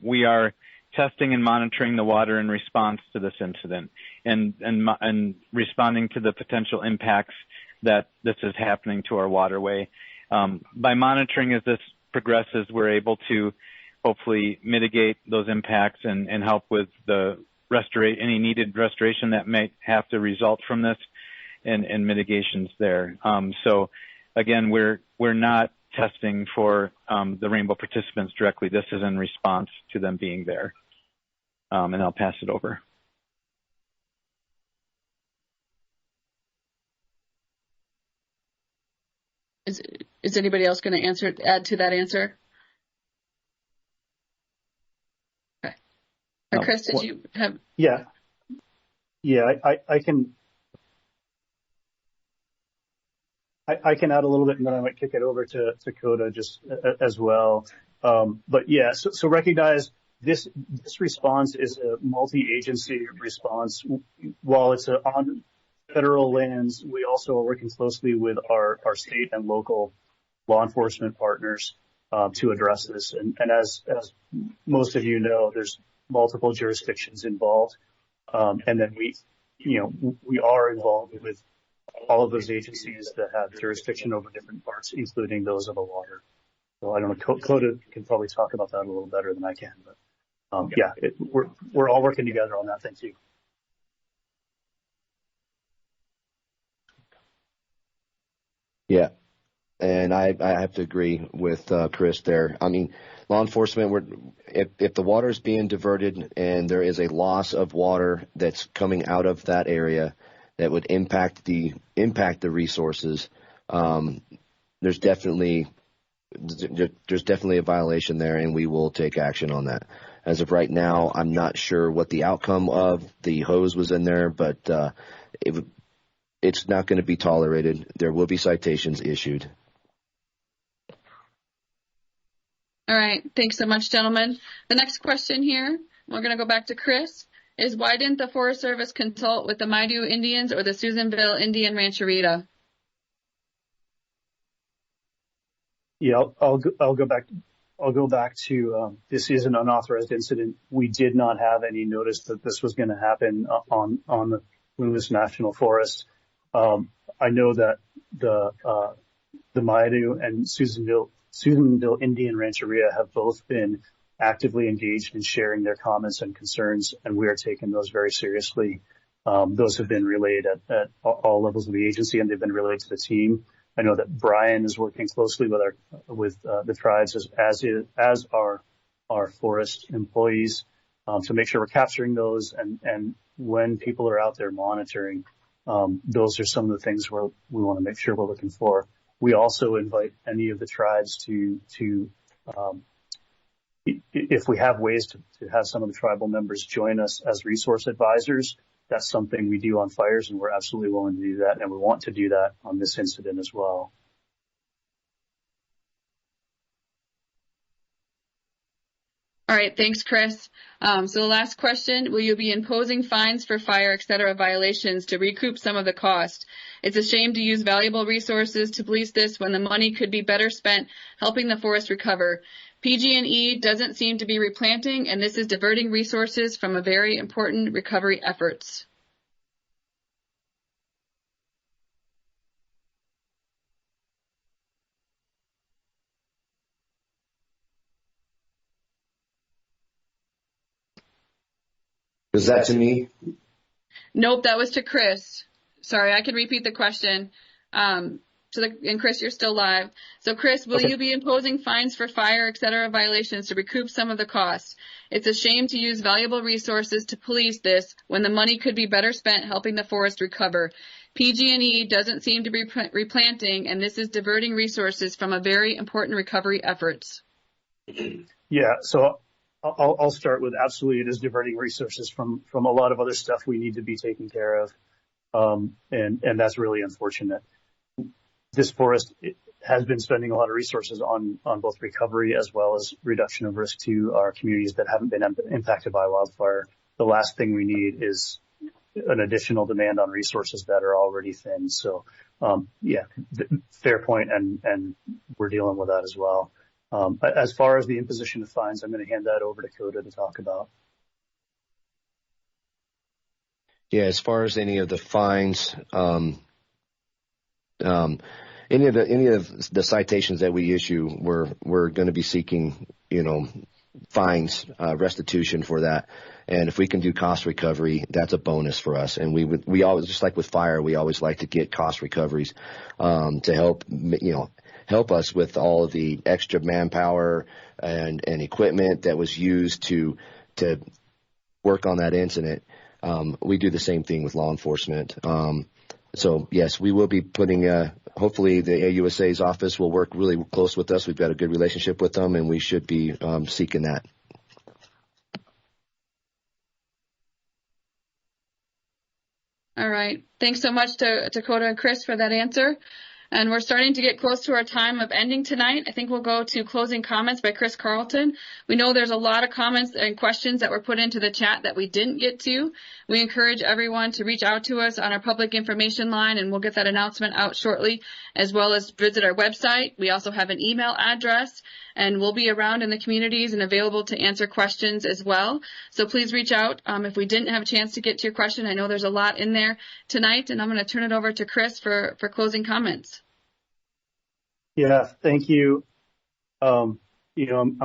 We are testing and monitoring the water in response to this incident and responding to the potential impacts that this is happening to our waterway. By monitoring as this progresses, we're able to hopefully mitigate those impacts and help with the any needed restoration that may have to result from this. and mitigations there. So again, we're not testing for the rainbow participants directly. This is in response to them being there. And I'll pass it over. Is anybody else going to add to that answer? Okay. Or Chris, did you have? Yeah, I can add a little bit, and then I might kick it over to Coda just as well. But yeah, so recognize this response is a multi-agency response. While it's on federal lands, we also are working closely with our state and local law enforcement partners to address this. And as most of you know, there's multiple jurisdictions involved, and then we are involved with all of those agencies that have jurisdiction over different parts, including those of the water. So I don't know, Coda can probably talk about that a little better than I can, but yeah, we're all working together on that thing too. Yeah, and I have to agree with Chris there. I mean, law enforcement, if the water is being diverted and there is a loss of water that's coming out of that area that would impact the resources, there's definitely a violation there, and we will take action on that. As of right now, I'm not sure what the outcome of the hose was in there, but it's not going to be tolerated. There will be citations issued. All right. Thanks so much, gentlemen. The next question here, we're going to go back to Chris, is why didn't the Forest Service consult with the Maidu Indians or the Susanville Indian Rancheria? Yeah, I'll go back. I'll go back to this is an unauthorized incident. We did not have any notice that this was going to happen on the Plumas National Forest. I know that the Maidu and Susanville Indian Rancheria have both been actively engaged in sharing their comments and concerns, and we are taking those very seriously. Those have been relayed at all levels of the agency, and they've been relayed to the team. I know that Brian is working closely with the tribes as our forest employees to make sure we're capturing those, and when people are out there monitoring, those are some of the things we want to make sure we're looking for. We also invite any of the tribes to if we have ways to have some of the tribal members join us as resource advisors. That's something we do on fires, and we're absolutely willing to do that, and we want to do that on this incident as well. All right, thanks, Chris. So the last question, will you be imposing fines for fire, et cetera, violations to recoup some of the cost? It's a shame to use valuable resources to police this when the money could be better spent helping the forest recover. PG&E doesn't seem to be replanting, and this is diverting resources from a very important recovery efforts. Was that to me? Nope, that was to Chris. Sorry, I can repeat the question. And Chris, you're still live. So Chris, will you be imposing fines for fire, et cetera, violations to recoup some of the costs? It's a shame to use valuable resources to police this when the money could be better spent helping the forest recover. PG&E doesn't seem to be replanting, and this is diverting resources from a very important recovery efforts. Yeah, so I'll start with absolutely it is diverting resources from a lot of other stuff we need to be taking care of. And that's really unfortunate. This forest has been spending a lot of resources on both recovery as well as reduction of risk to our communities that haven't been impacted by wildfire. The last thing we need is an additional demand on resources that are already thin. So, yeah, fair point, and we're dealing with that as well. As far as the imposition of fines, I'm going to hand that over to Coda to talk about. Yeah, as far as any of the fines, any of the citations that we issue, we're going to be seeking, fines, restitution for that. And if we can do cost recovery, that's a bonus for us. And we always, just like with fire, we always like to get cost recoveries, to help us with all of the extra manpower and equipment that was used to work on that incident. We do the same thing with law enforcement. So yes, we will be putting, hopefully the AUSA's office will work really close with us. We've got a good relationship with them, and we should be seeking that. All right. Thanks so much to Dakota and Chris for that answer. And we're starting to get close to our time of ending tonight. I think we'll go to closing comments by Chris Carlton. We know there's a lot of comments and questions that were put into the chat that we didn't get to. We encourage everyone to reach out to us on our public information line, and we'll get that announcement out shortly, as well as visit our website. We also have an email address, and we'll be around in the communities and available to answer questions as well. So please reach out if we didn't have a chance to get to your question. I know there's a lot in there tonight, and I'm going to turn it over to Chris for closing comments. Yeah, thank you. I'm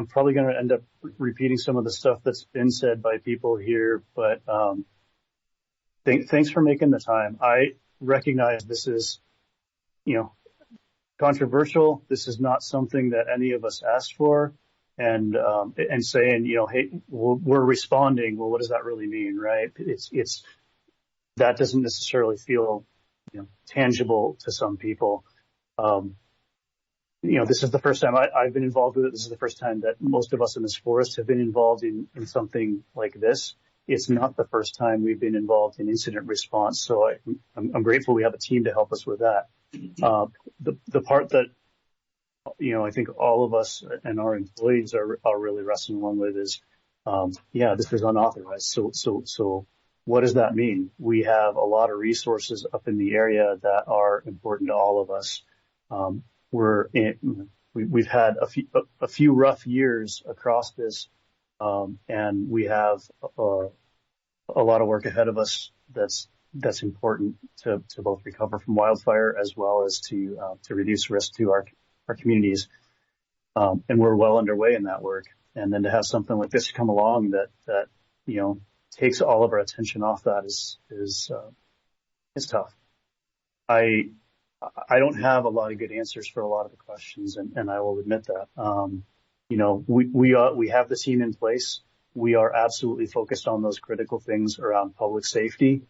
probably going to end up repeating some of the stuff that's been said by people here, but thanks for making the time. I recognize this is, controversial. This is not something that any of us asked for, and saying, hey, we're responding. Well, what does that really mean, right? It's that doesn't necessarily feel, tangible to some people. This is the first time I've been involved with it. This is the first time that most of us in this forest have been involved in something like this. It's not the first time we've been involved in incident response. So I'm grateful we have a team to help us with that. The part that, I think all of us and our employees are really wrestling along with is, this is unauthorized. So what does that mean? We have a lot of resources up in the area that are important to all of us. We've had a few rough years across this, and we have a lot of work ahead of us that's important to both recover from wildfire as well as to reduce risk to our communities. And we're well underway in that work. And then to have something like this come along that takes all of our attention off that is tough. I don't have a lot of good answers for a lot of the questions, and I will admit that. We have the team in place. We are absolutely focused on those critical things around public safety,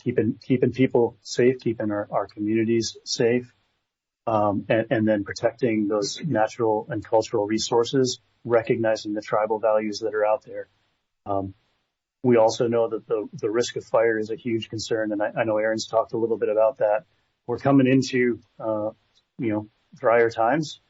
keeping people safe, keeping our communities safe, and then protecting those natural and cultural resources, recognizing the tribal values that are out there. We also know that the risk of fire is a huge concern, and I know Aaron's talked a little bit about that. We're coming into, drier times,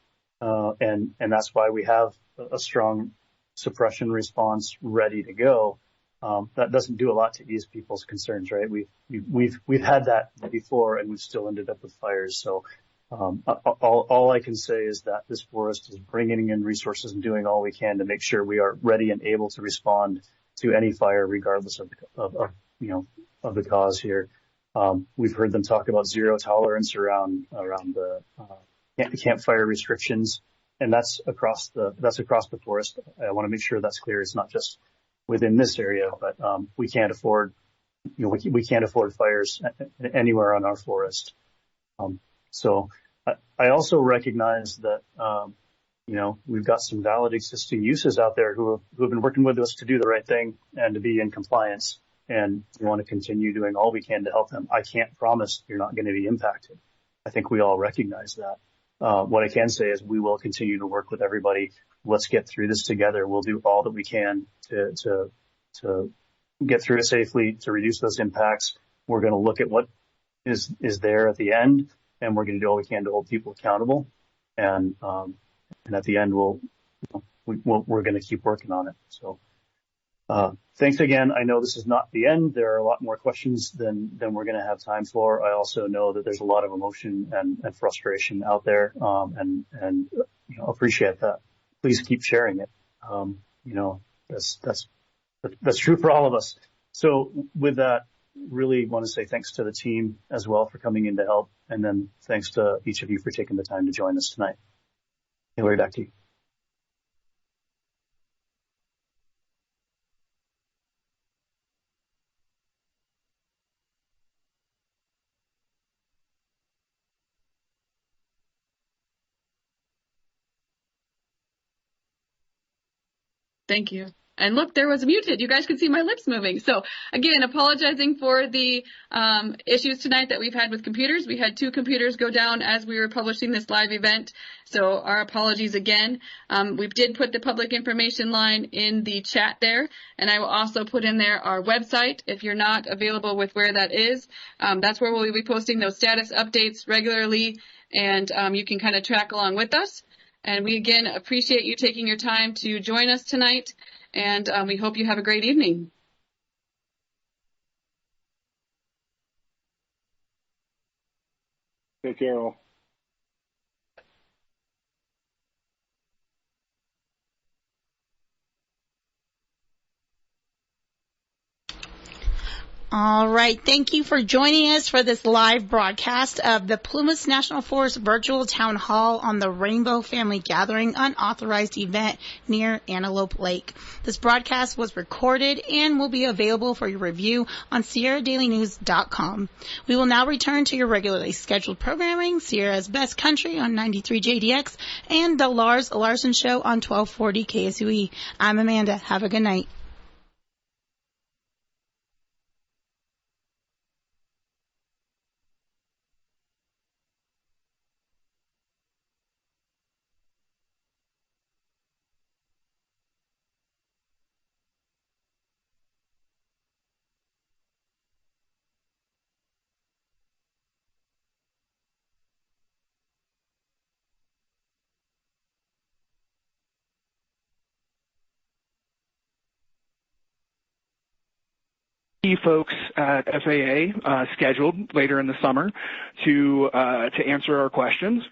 and that's why we have a strong suppression response ready to go. That doesn't do a lot to ease people's concerns, right? We've had that before, and we've still ended up with fires. So, all I can say is that this forest is bringing in resources and doing all we can to make sure we are ready and able to respond to any fire, regardless of the cause here. We've heard them talk about zero tolerance around the campfire restrictions, and that's across the forest. I want to make sure that's clear. It's not just within this area, but we can't afford fires anywhere on our forest. So I also recognize that we've got some valid existing uses out there who have been working with us to do the right thing and to be in compliance. And we want to continue doing all we can to help them. I can't promise you're not going to be impacted. I think we all recognize that. What I can say is we will continue to work with everybody. Let's get through this together. We'll do all that we can to get through it safely, to reduce those impacts. We're going to look at what is there at the end, and we're going to do all we can to hold people accountable. And at the end, we're going to keep working on it. So. Thanks again. I know this is not the end. There are a lot more questions than we're going to have time for. I also know that there's a lot of emotion and frustration out there, and appreciate that. Please keep sharing it. That's true for all of us. So with that, really want to say thanks to the team as well for coming in to help, and then thanks to each of you for taking the time to join us tonight. Hillary, back to you. Thank you. And look, there was muted. You guys could see my lips moving. So again, apologizing for the issues tonight that we've had with computers. We had 2 computers go down as we were publishing this live event. So our apologies again. We did put the public information line in the chat there. And I will also put in there our website. If you're not available with where that is, that's where we'll be posting those status updates regularly. And you can kind of track along with us. And we again appreciate you taking your time to join us tonight. And we hope you have a great evening. Take care, all. All right. Thank you for joining us for this live broadcast of the Plumas National Forest virtual town hall on the Rainbow Family Gathering unauthorized event near Antelope Lake. This broadcast was recorded and will be available for your review on SierraDailyNews.com. We will now return to your regularly scheduled programming, Sierra's Best Country on 93 JDX and the Lars Larson Show on 1240 KSUE. I'm Amanda. Have a good night. Folks at FAA scheduled later in the summer to answer our questions,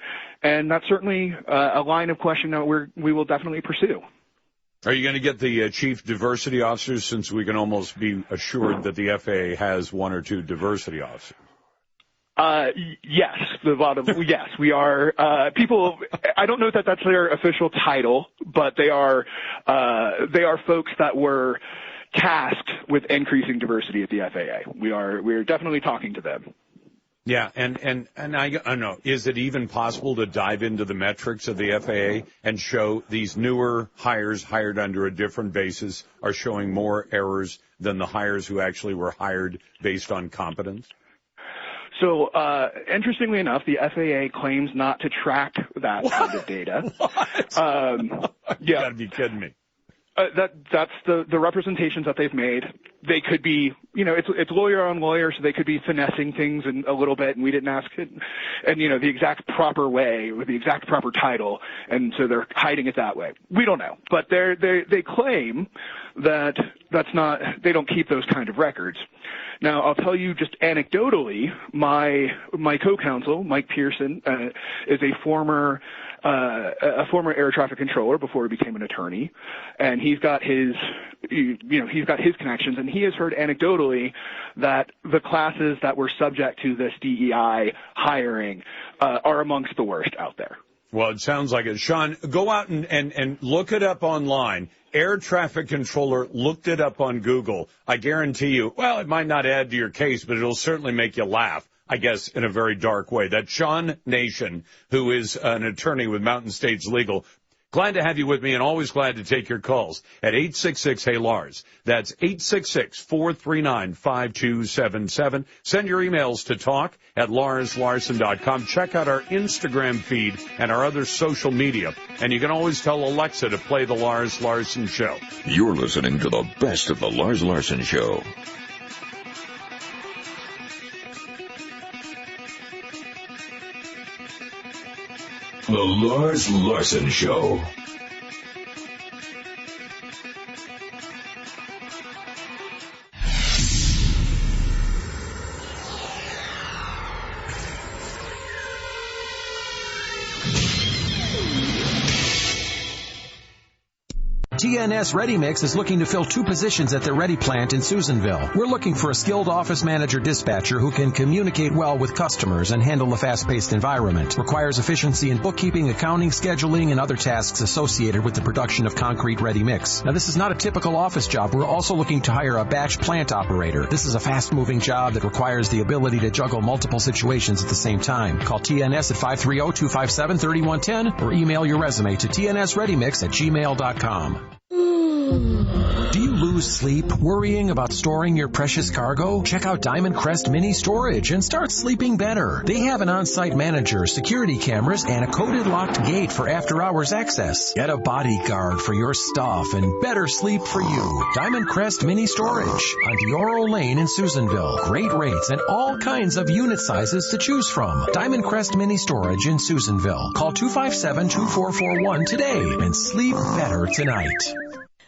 and that's certainly a line of question that we will definitely pursue. Are you going to get the chief diversity officers, since we can almost be assured that the FAA has 1 or 2 diversity officers? Yes, yes, we are, people, I don't know that that's their official title, but they are folks that were tasked with increasing diversity at the FAA. We're definitely talking to them. Yeah, and I don't know, is it even possible to dive into the metrics of the FAA and show these newer hires hired under a different basis are showing more errors than the hires who actually were hired based on competence? So, interestingly enough, the FAA claims not to track that kind of data. What? You gotta be kidding me. That's the representations that they've made. They could be, it's lawyer on lawyer, so they could be finessing things a little bit, and we didn't ask it, and the exact proper way with the exact proper title, and so they're hiding it that way. We don't know, but they claim that that's not, they don't keep those kind of records. Now, I'll tell you just anecdotally, my co-counsel, Mike Pearson, is a former air traffic controller before he became an attorney, and he's got his connections, and he has heard anecdotally that the classes that were subject to this DEI hiring are amongst the worst out there. Well, it sounds like it. Sean, go out and look it up online. Air traffic controller, looked it up on Google. I guarantee you, well, it might not add to your case, but it'll certainly make you laugh, I guess, in a very dark way. That's Sean Nation, who is an attorney with Mountain States Legal. Glad to have you with me, and always glad to take your calls at 866-HEY-LARS. That's 866-439-5277. Send your emails to talk@larslarson.com. Check out our Instagram feed and our other social media. And you can always tell Alexa to play The Lars Larson Show. You're listening to the best of The Lars Larson Show. The Lars Larson Show. TNS Ready Mix is looking to fill 2 positions at their Ready plant in Susanville. We're looking for a skilled office manager dispatcher who can communicate well with customers and handle a fast-paced environment. Requires efficiency in bookkeeping, accounting, scheduling, and other tasks associated with the production of concrete ready mix. Now, this is not a typical office job. We're also looking to hire a batch plant operator. This is a fast-moving job that requires the ability to juggle multiple situations at the same time. Call TNS at 530-257-3110 or email your resume to tnsreadymix@gmail.com. Do you lose sleep worrying about storing your precious cargo? Check out Diamond Crest Mini Storage and start sleeping better. They have an on-site manager, security cameras, and a coded locked gate for after-hours access. Get a bodyguard for your stuff and better sleep for you. Diamond Crest Mini Storage on Dioro Lane in Susanville. Great rates and all kinds of unit sizes to choose from. Diamond Crest Mini Storage in Susanville. Call 257-2441 today and sleep better tonight.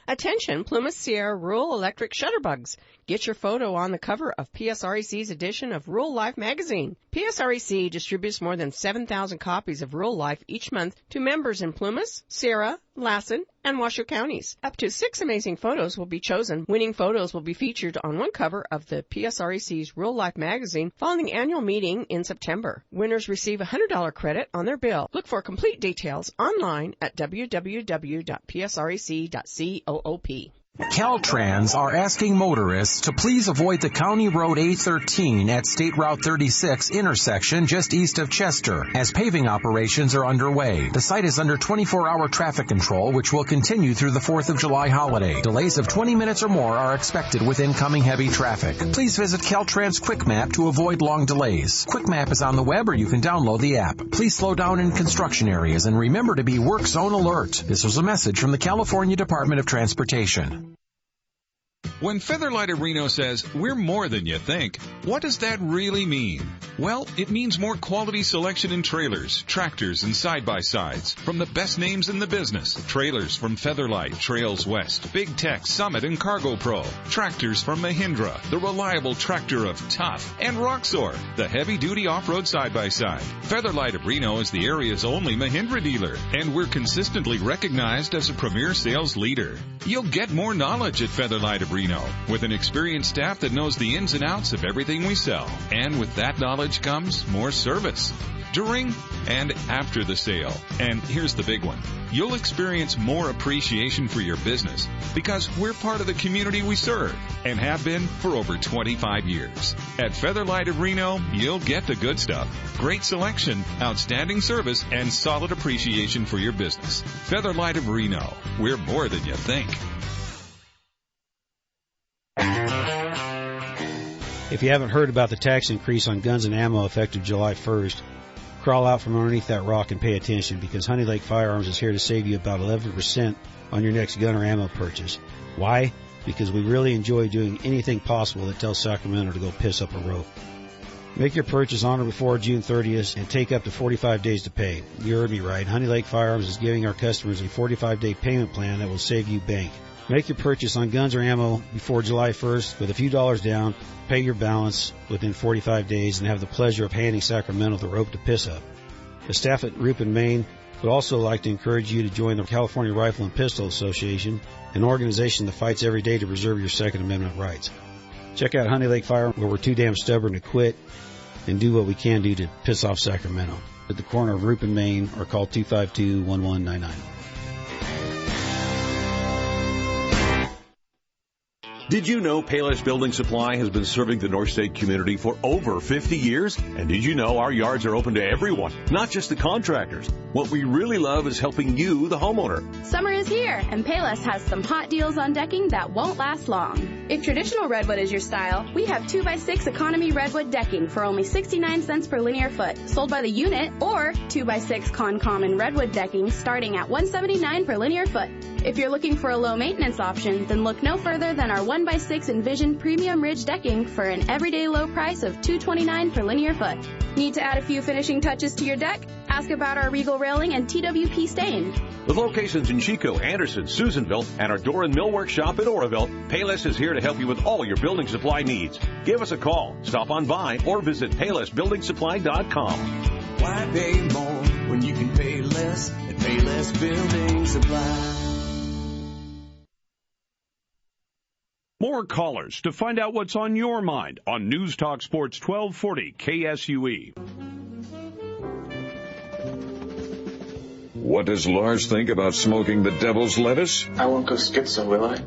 Attention, Plumas Sierra Rural Electric Shutterbugs. Get your photo on the cover of PSREC's edition of Rural Life magazine. PSREC distributes more than 7,000 copies of Rural Life each month to members in Plumas, Sierra, Lassen, and Washoe counties. Up to 6 amazing photos will be chosen. Winning photos will be featured on one cover of the PSREC's Rural Life magazine following the annual meeting in September. Winners receive a $100 credit on their bill. Look for complete details online at www.psrec.coop. Caltrans are asking motorists to please avoid the County Road A13 at State Route 36 intersection just east of Chester, as paving operations are underway. The site is under 24-hour traffic control, which will continue through the 4th of July holiday. Delays of 20 minutes or more are expected with incoming heavy traffic. Please visit Caltrans Quick Map to avoid long delays. Quick Map is on the web or you can download the app. Please slow down in construction areas and remember to be work zone alert. This was a message from the California Department of Transportation. When Featherlight of Reno says, we're more than you think, what does that really mean? Well, it means more quality selection in trailers, tractors, and side-by-sides from the best names in the business. Trailers from Featherlight, Trails West, Big Tech, Summit, and Cargo Pro. Tractors from Mahindra, the reliable tractor of Tough, and Roxor, the heavy-duty off-road side-by-side. Featherlight of Reno is the area's only Mahindra dealer, and we're consistently recognized as a premier sales leader. You'll get more knowledge at Featherlight of Reno, with an experienced staff that knows the ins and outs of everything we sell. And with that knowledge comes more service during and after the sale. And here's the big one. You'll experience more appreciation for your business because we're part of the community we serve and have been for over 25 years. At Featherlight of Reno, you'll get the good stuff. Great selection, outstanding service, and solid appreciation for your business. Featherlight of Reno. We're more than you think. If you haven't heard about the tax increase on guns and ammo effective July 1st, crawl out from underneath that rock and pay attention, because Honey Lake Firearms is here to save you about 11% on your next gun or ammo purchase. Why? Because we really enjoy doing anything possible that tells Sacramento to go piss up a rope. Make your purchase on or before June 30th and take up to 45 days to pay. You heard me right. Honey Lake Firearms is giving our customers a 45-day payment plan that will save you bank. Make your purchase on guns or ammo before July 1st with a few dollars down, pay your balance within 45 days, and have the pleasure of handing Sacramento the rope to piss up. The staff at Rupin, Maine would also like to encourage you to join the California Rifle and Pistol Association, an organization that fights every day to preserve your Second Amendment rights. Check out Honey Lake Firearms, where we're too damn stubborn to quit, and do what we can do to piss off Sacramento. At the corner of Rupin, Maine, or call 252-1199. Did you know Payless Building Supply has been serving the North State community for over 50 years? And did you know our yards are open to everyone, not just the contractors? What we really love is helping you, the homeowner. Summer is here, and Payless has some hot deals on decking that won't last long. If traditional redwood is your style, we have 2x6 economy redwood decking for only 69 cents per linear foot, sold by the unit, or 2x6 Common redwood decking starting at $179 per linear foot. If you're looking for a low maintenance option, then look no further than our 1x6 Envision Premium Ridge decking for an everyday low price of $229 per linear foot. Need to add a few finishing touches to your deck? Ask about our Regal railing and TWP stain. With locations in Chico, Anderson, Susanville, and our door and millwork shop in Oroville, Payless is here to help you with all your building supply needs. Give us a call, stop on by, or visit PaylessBuildingSupply.com. Why pay more when you can pay less at Payless Building Supply? More callers to find out what's on your mind on News Talk Sports 1240 KSUE. What does Lars think about smoking the devil's lettuce? I won't go schizo, will I?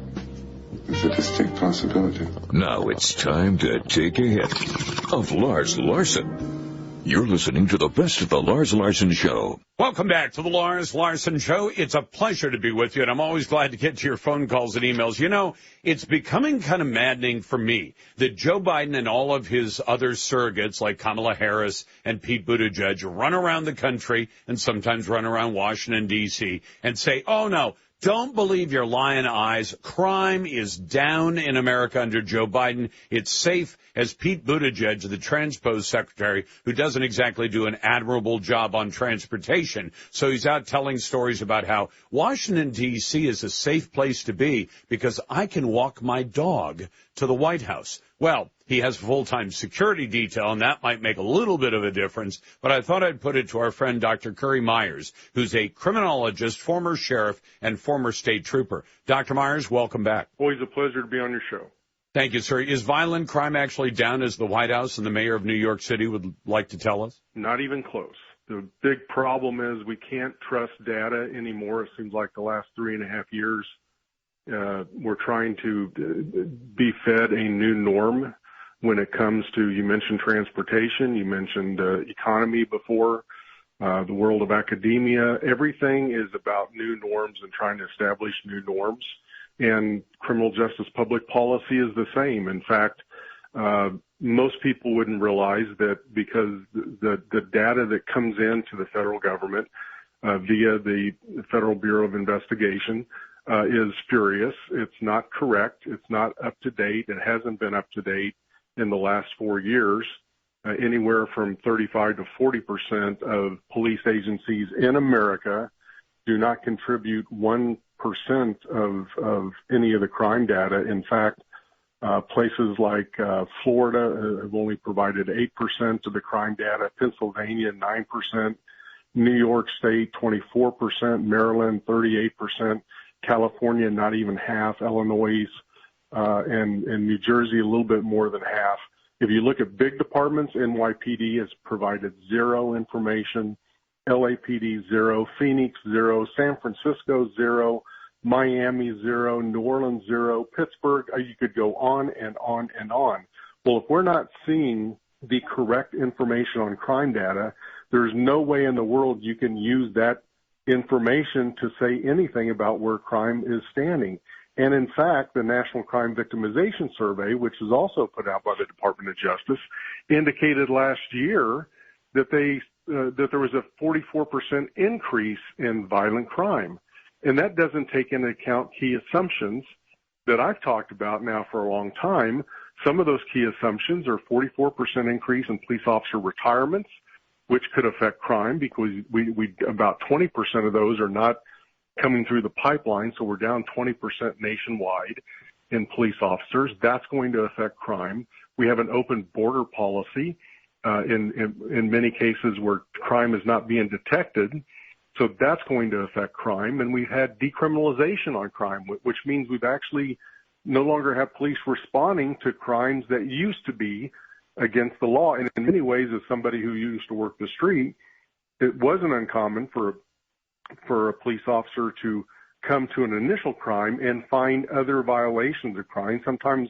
It's a distinct possibility. Now it's time to take a hit of Lars Larson. You're listening to the best of the Lars Larson Show. Welcome back to the Lars Larson Show. It's a pleasure to be with you, and I'm always glad to get to your phone calls and emails. You know, it's becoming kind of maddening for me that Joe Biden and all of his other surrogates like Kamala Harris and Pete Buttigieg run around the country and sometimes run around Washington, D.C. and say, oh, no, don't believe your lying eyes. Crime is down in America under Joe Biden. It's safe, as Pete Buttigieg, the transpose secretary, who doesn't exactly do an admirable job on transportation. So he's out telling stories about how Washington, D.C. is a safe place to be because I can walk my dog to the White House. Well, he has a full-time security detail, and that might make a little bit of a difference. But I thought I'd put it to our friend Dr. Curry Myers, who's a criminologist, former sheriff, and former state trooper. Dr. Myers, welcome back. Always a pleasure to be on your show. Thank you, sir. Is violent crime actually down as the White House and the mayor of New York City would like to tell us? Not even close. The big problem is we can't trust data anymore. It seems like the last 3.5 years, we're trying to be fed a new norm when it comes to, you mentioned transportation, you mentioned economy before, the world of academia. Everything is about new norms and trying to establish new norms. And criminal justice public policy is the same. In fact, most people wouldn't realize that because the data that comes into the federal government via the Federal Bureau of Investigation is spurious. It's not correct. It's not up to date. It hasn't been up to date in the last 4 years. Anywhere from 35 to 40% of police agencies in America do not contribute 1% of any of the crime data. In fact, places like Florida have only provided 8% of the crime data, Pennsylvania 9%, New York State 24%, Maryland 38%, California not even half, Illinois and New Jersey a little bit more than half. If you look at big departments, NYPD has provided zero information, LAPD 0, Phoenix 0, San Francisco 0, Miami 0, New Orleans 0, Pittsburgh, you could go on and on and on. Well, if we're not seeing the correct information on crime data, there's no way in the world you can use that information to say anything about where crime is standing. And in fact, the National Crime Victimization Survey, which is also put out by the Department of Justice, indicated last year that that there was a 44% increase in violent crime. And that doesn't take into account key assumptions that I've talked about now for a long time. Some of those key assumptions are 44% increase in police officer retirements, which could affect crime because we about 20% of those are not coming through the pipeline. So we're down 20% nationwide in police officers. That's going to affect crime. We have an open border policy in many cases where crime is not being detected. So that's going to affect crime. And we've had decriminalization on crime, which means we've actually no longer have police responding to crimes that used to be against the law. And in many ways, as somebody who used to work the street, it wasn't uncommon for a police officer to come to an initial crime and find other violations of crime, sometimes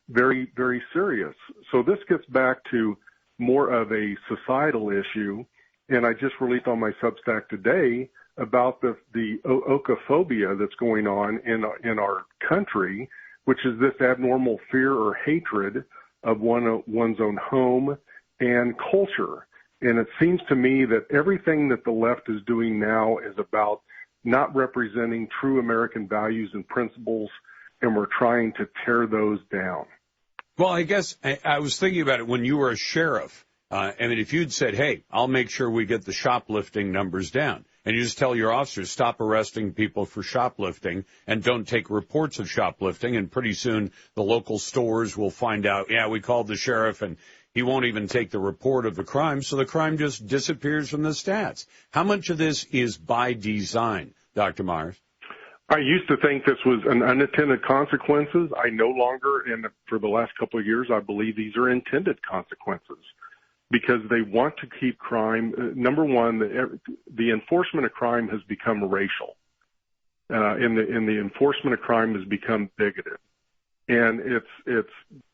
very, very serious. So this gets back to more of a societal issue. And I just released on my Substack today about the okophobia that's going on in our country, which is this abnormal fear or hatred of one's own home and culture. And it seems to me that everything that the left is doing now is about not representing true American values and principles, and we're trying to tear those down. Well, I guess I was thinking about it when you were a sheriff. I mean, if you'd said, hey, I'll make sure we get the shoplifting numbers down, and you just tell your officers, stop arresting people for shoplifting and don't take reports of shoplifting, and pretty soon the local stores will find out, yeah, we called the sheriff, and he won't even take the report of the crime, so the crime just disappears from the stats. How much of this is by design, Dr. Myers? I used to think this was an unintended consequences. I no longer, and for the last couple of years, I believe these are intended consequences because they want to keep crime. Number one, the enforcement of crime has become racial, and the enforcement of crime has become bigoted. And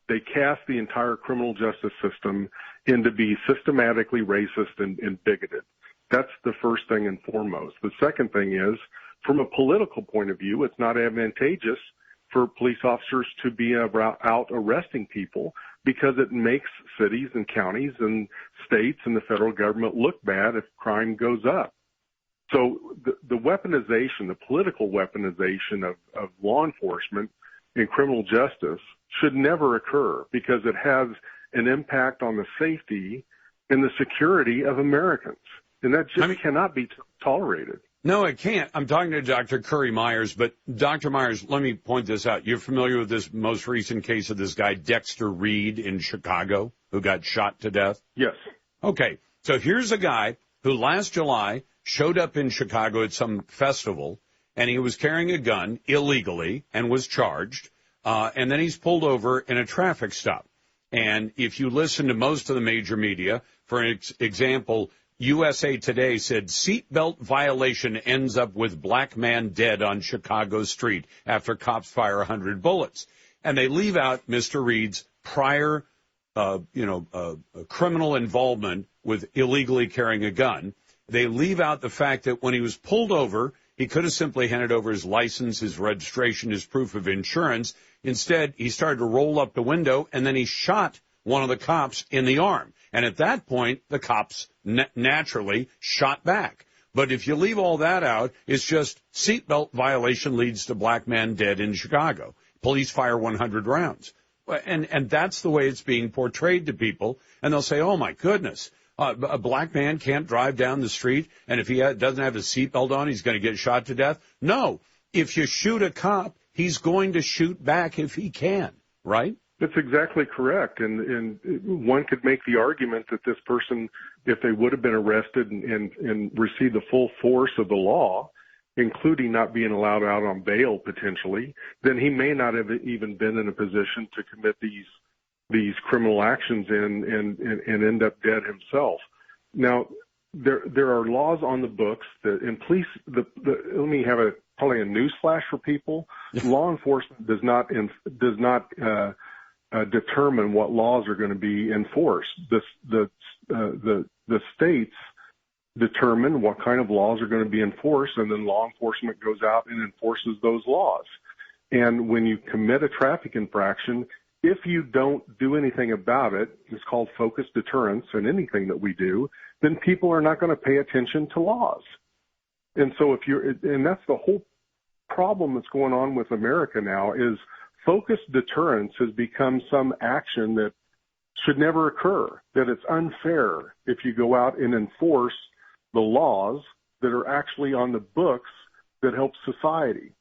they cast the entire criminal justice system and to be systematically racist and bigoted. That's the first thing and foremost. The second thing is, from a political point of view, it's not advantageous for police officers to be out arresting people because it makes cities and counties and states and the federal government look bad if crime goes up. So the weaponization, the political weaponization of law enforcement in criminal justice should never occur because it has an impact on the safety and the security of Americans. And that just cannot be tolerated. No, it can't. I'm talking to Dr. Curry Myers, but Dr. Myers, let me point this out. You're familiar with this most recent case of this guy, Dexter Reed in Chicago, who got shot to death? Yes. Okay, so here's a guy who last July showed up in Chicago at some festival, and he was carrying a gun illegally and was charged, and then he's pulled over in a traffic stop. And if you listen to most of the major media, for example, USA Today said seatbelt violation ends up with black man dead on Chicago street after cops fire 100 bullets. And they leave out Mr. Reed's prior, criminal involvement with illegally carrying a gun. They leave out the fact that when he was pulled over, he could have simply handed over his license, his registration, his proof of insurance. Instead, he started to roll up the window, and then he shot one of the cops in the arm. And at that point, the cops naturally shot back. But if you leave all that out, it's just seatbelt violation leads to black man dead in Chicago. Police fire 100 rounds. And that's the way it's being portrayed to people. And they'll say, oh, my goodness, a black man can't drive down the street, and if he doesn't have his seatbelt on, he's going to get shot to death. No. If you shoot a cop, he's going to shoot back if he can, right? That's exactly correct. And one could make the argument that this person, if they would have been arrested and received the full force of the law, including not being allowed out on bail potentially, then he may not have even been in a position to commit these criminal actions and end up dead himself. Now, there are laws on the books that, and police, let me have probably a news flash for people. Law enforcement does not determine what laws are going to be enforced. The states determine what kind of laws are going to be enforced, and then law enforcement goes out and enforces those laws. And when you commit a traffic infraction, if you don't do anything about it, it's called focused deterrence in anything that we do, then people are not going to pay attention to laws. And so and that's the whole problem that's going on with America now is focused deterrence has become some action that should never occur, that it's unfair if you go out and enforce the laws that are actually on the books that help society.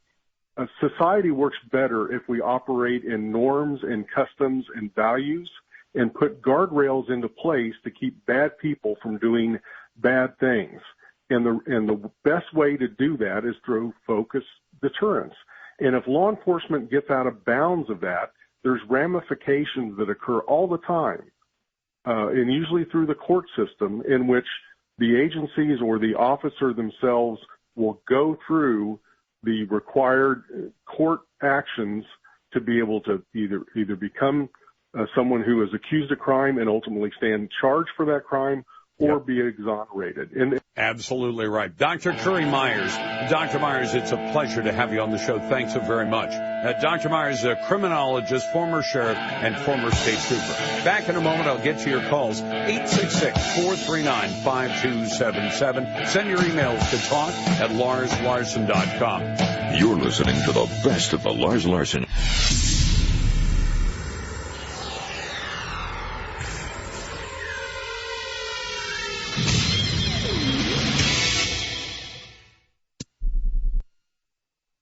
Society works better if we operate in norms and customs and values and put guardrails into place to keep bad people from doing bad things. And the best way to do that is through focused deterrence. And if law enforcement gets out of bounds of that, there's ramifications that occur all the time, and usually through the court system, in which the agencies or the officer themselves will go through the required court actions to be able to either become someone who is accused of crime and ultimately stand charged for that crime, or be exonerated. And absolutely right. Dr. Curry Myers. Dr. Myers, it's a pleasure to have you on the show. Thanks so very much. Dr. Myers is a criminologist, former sheriff, and former state trooper. Back in a moment, I'll get to your calls. 866-439-5277. Send your emails to talk@LarsLarson.com. You're listening to the best of the Lars Larson.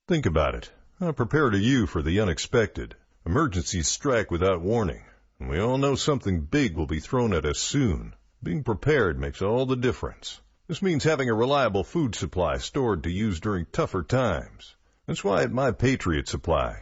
Think about it. How prepared are you for the unexpected? Emergencies strike without warning, and we all know something big will be thrown at us soon. Being prepared makes all the difference. This means having a reliable food supply stored to use during tougher times. That's why at My Patriot Supply,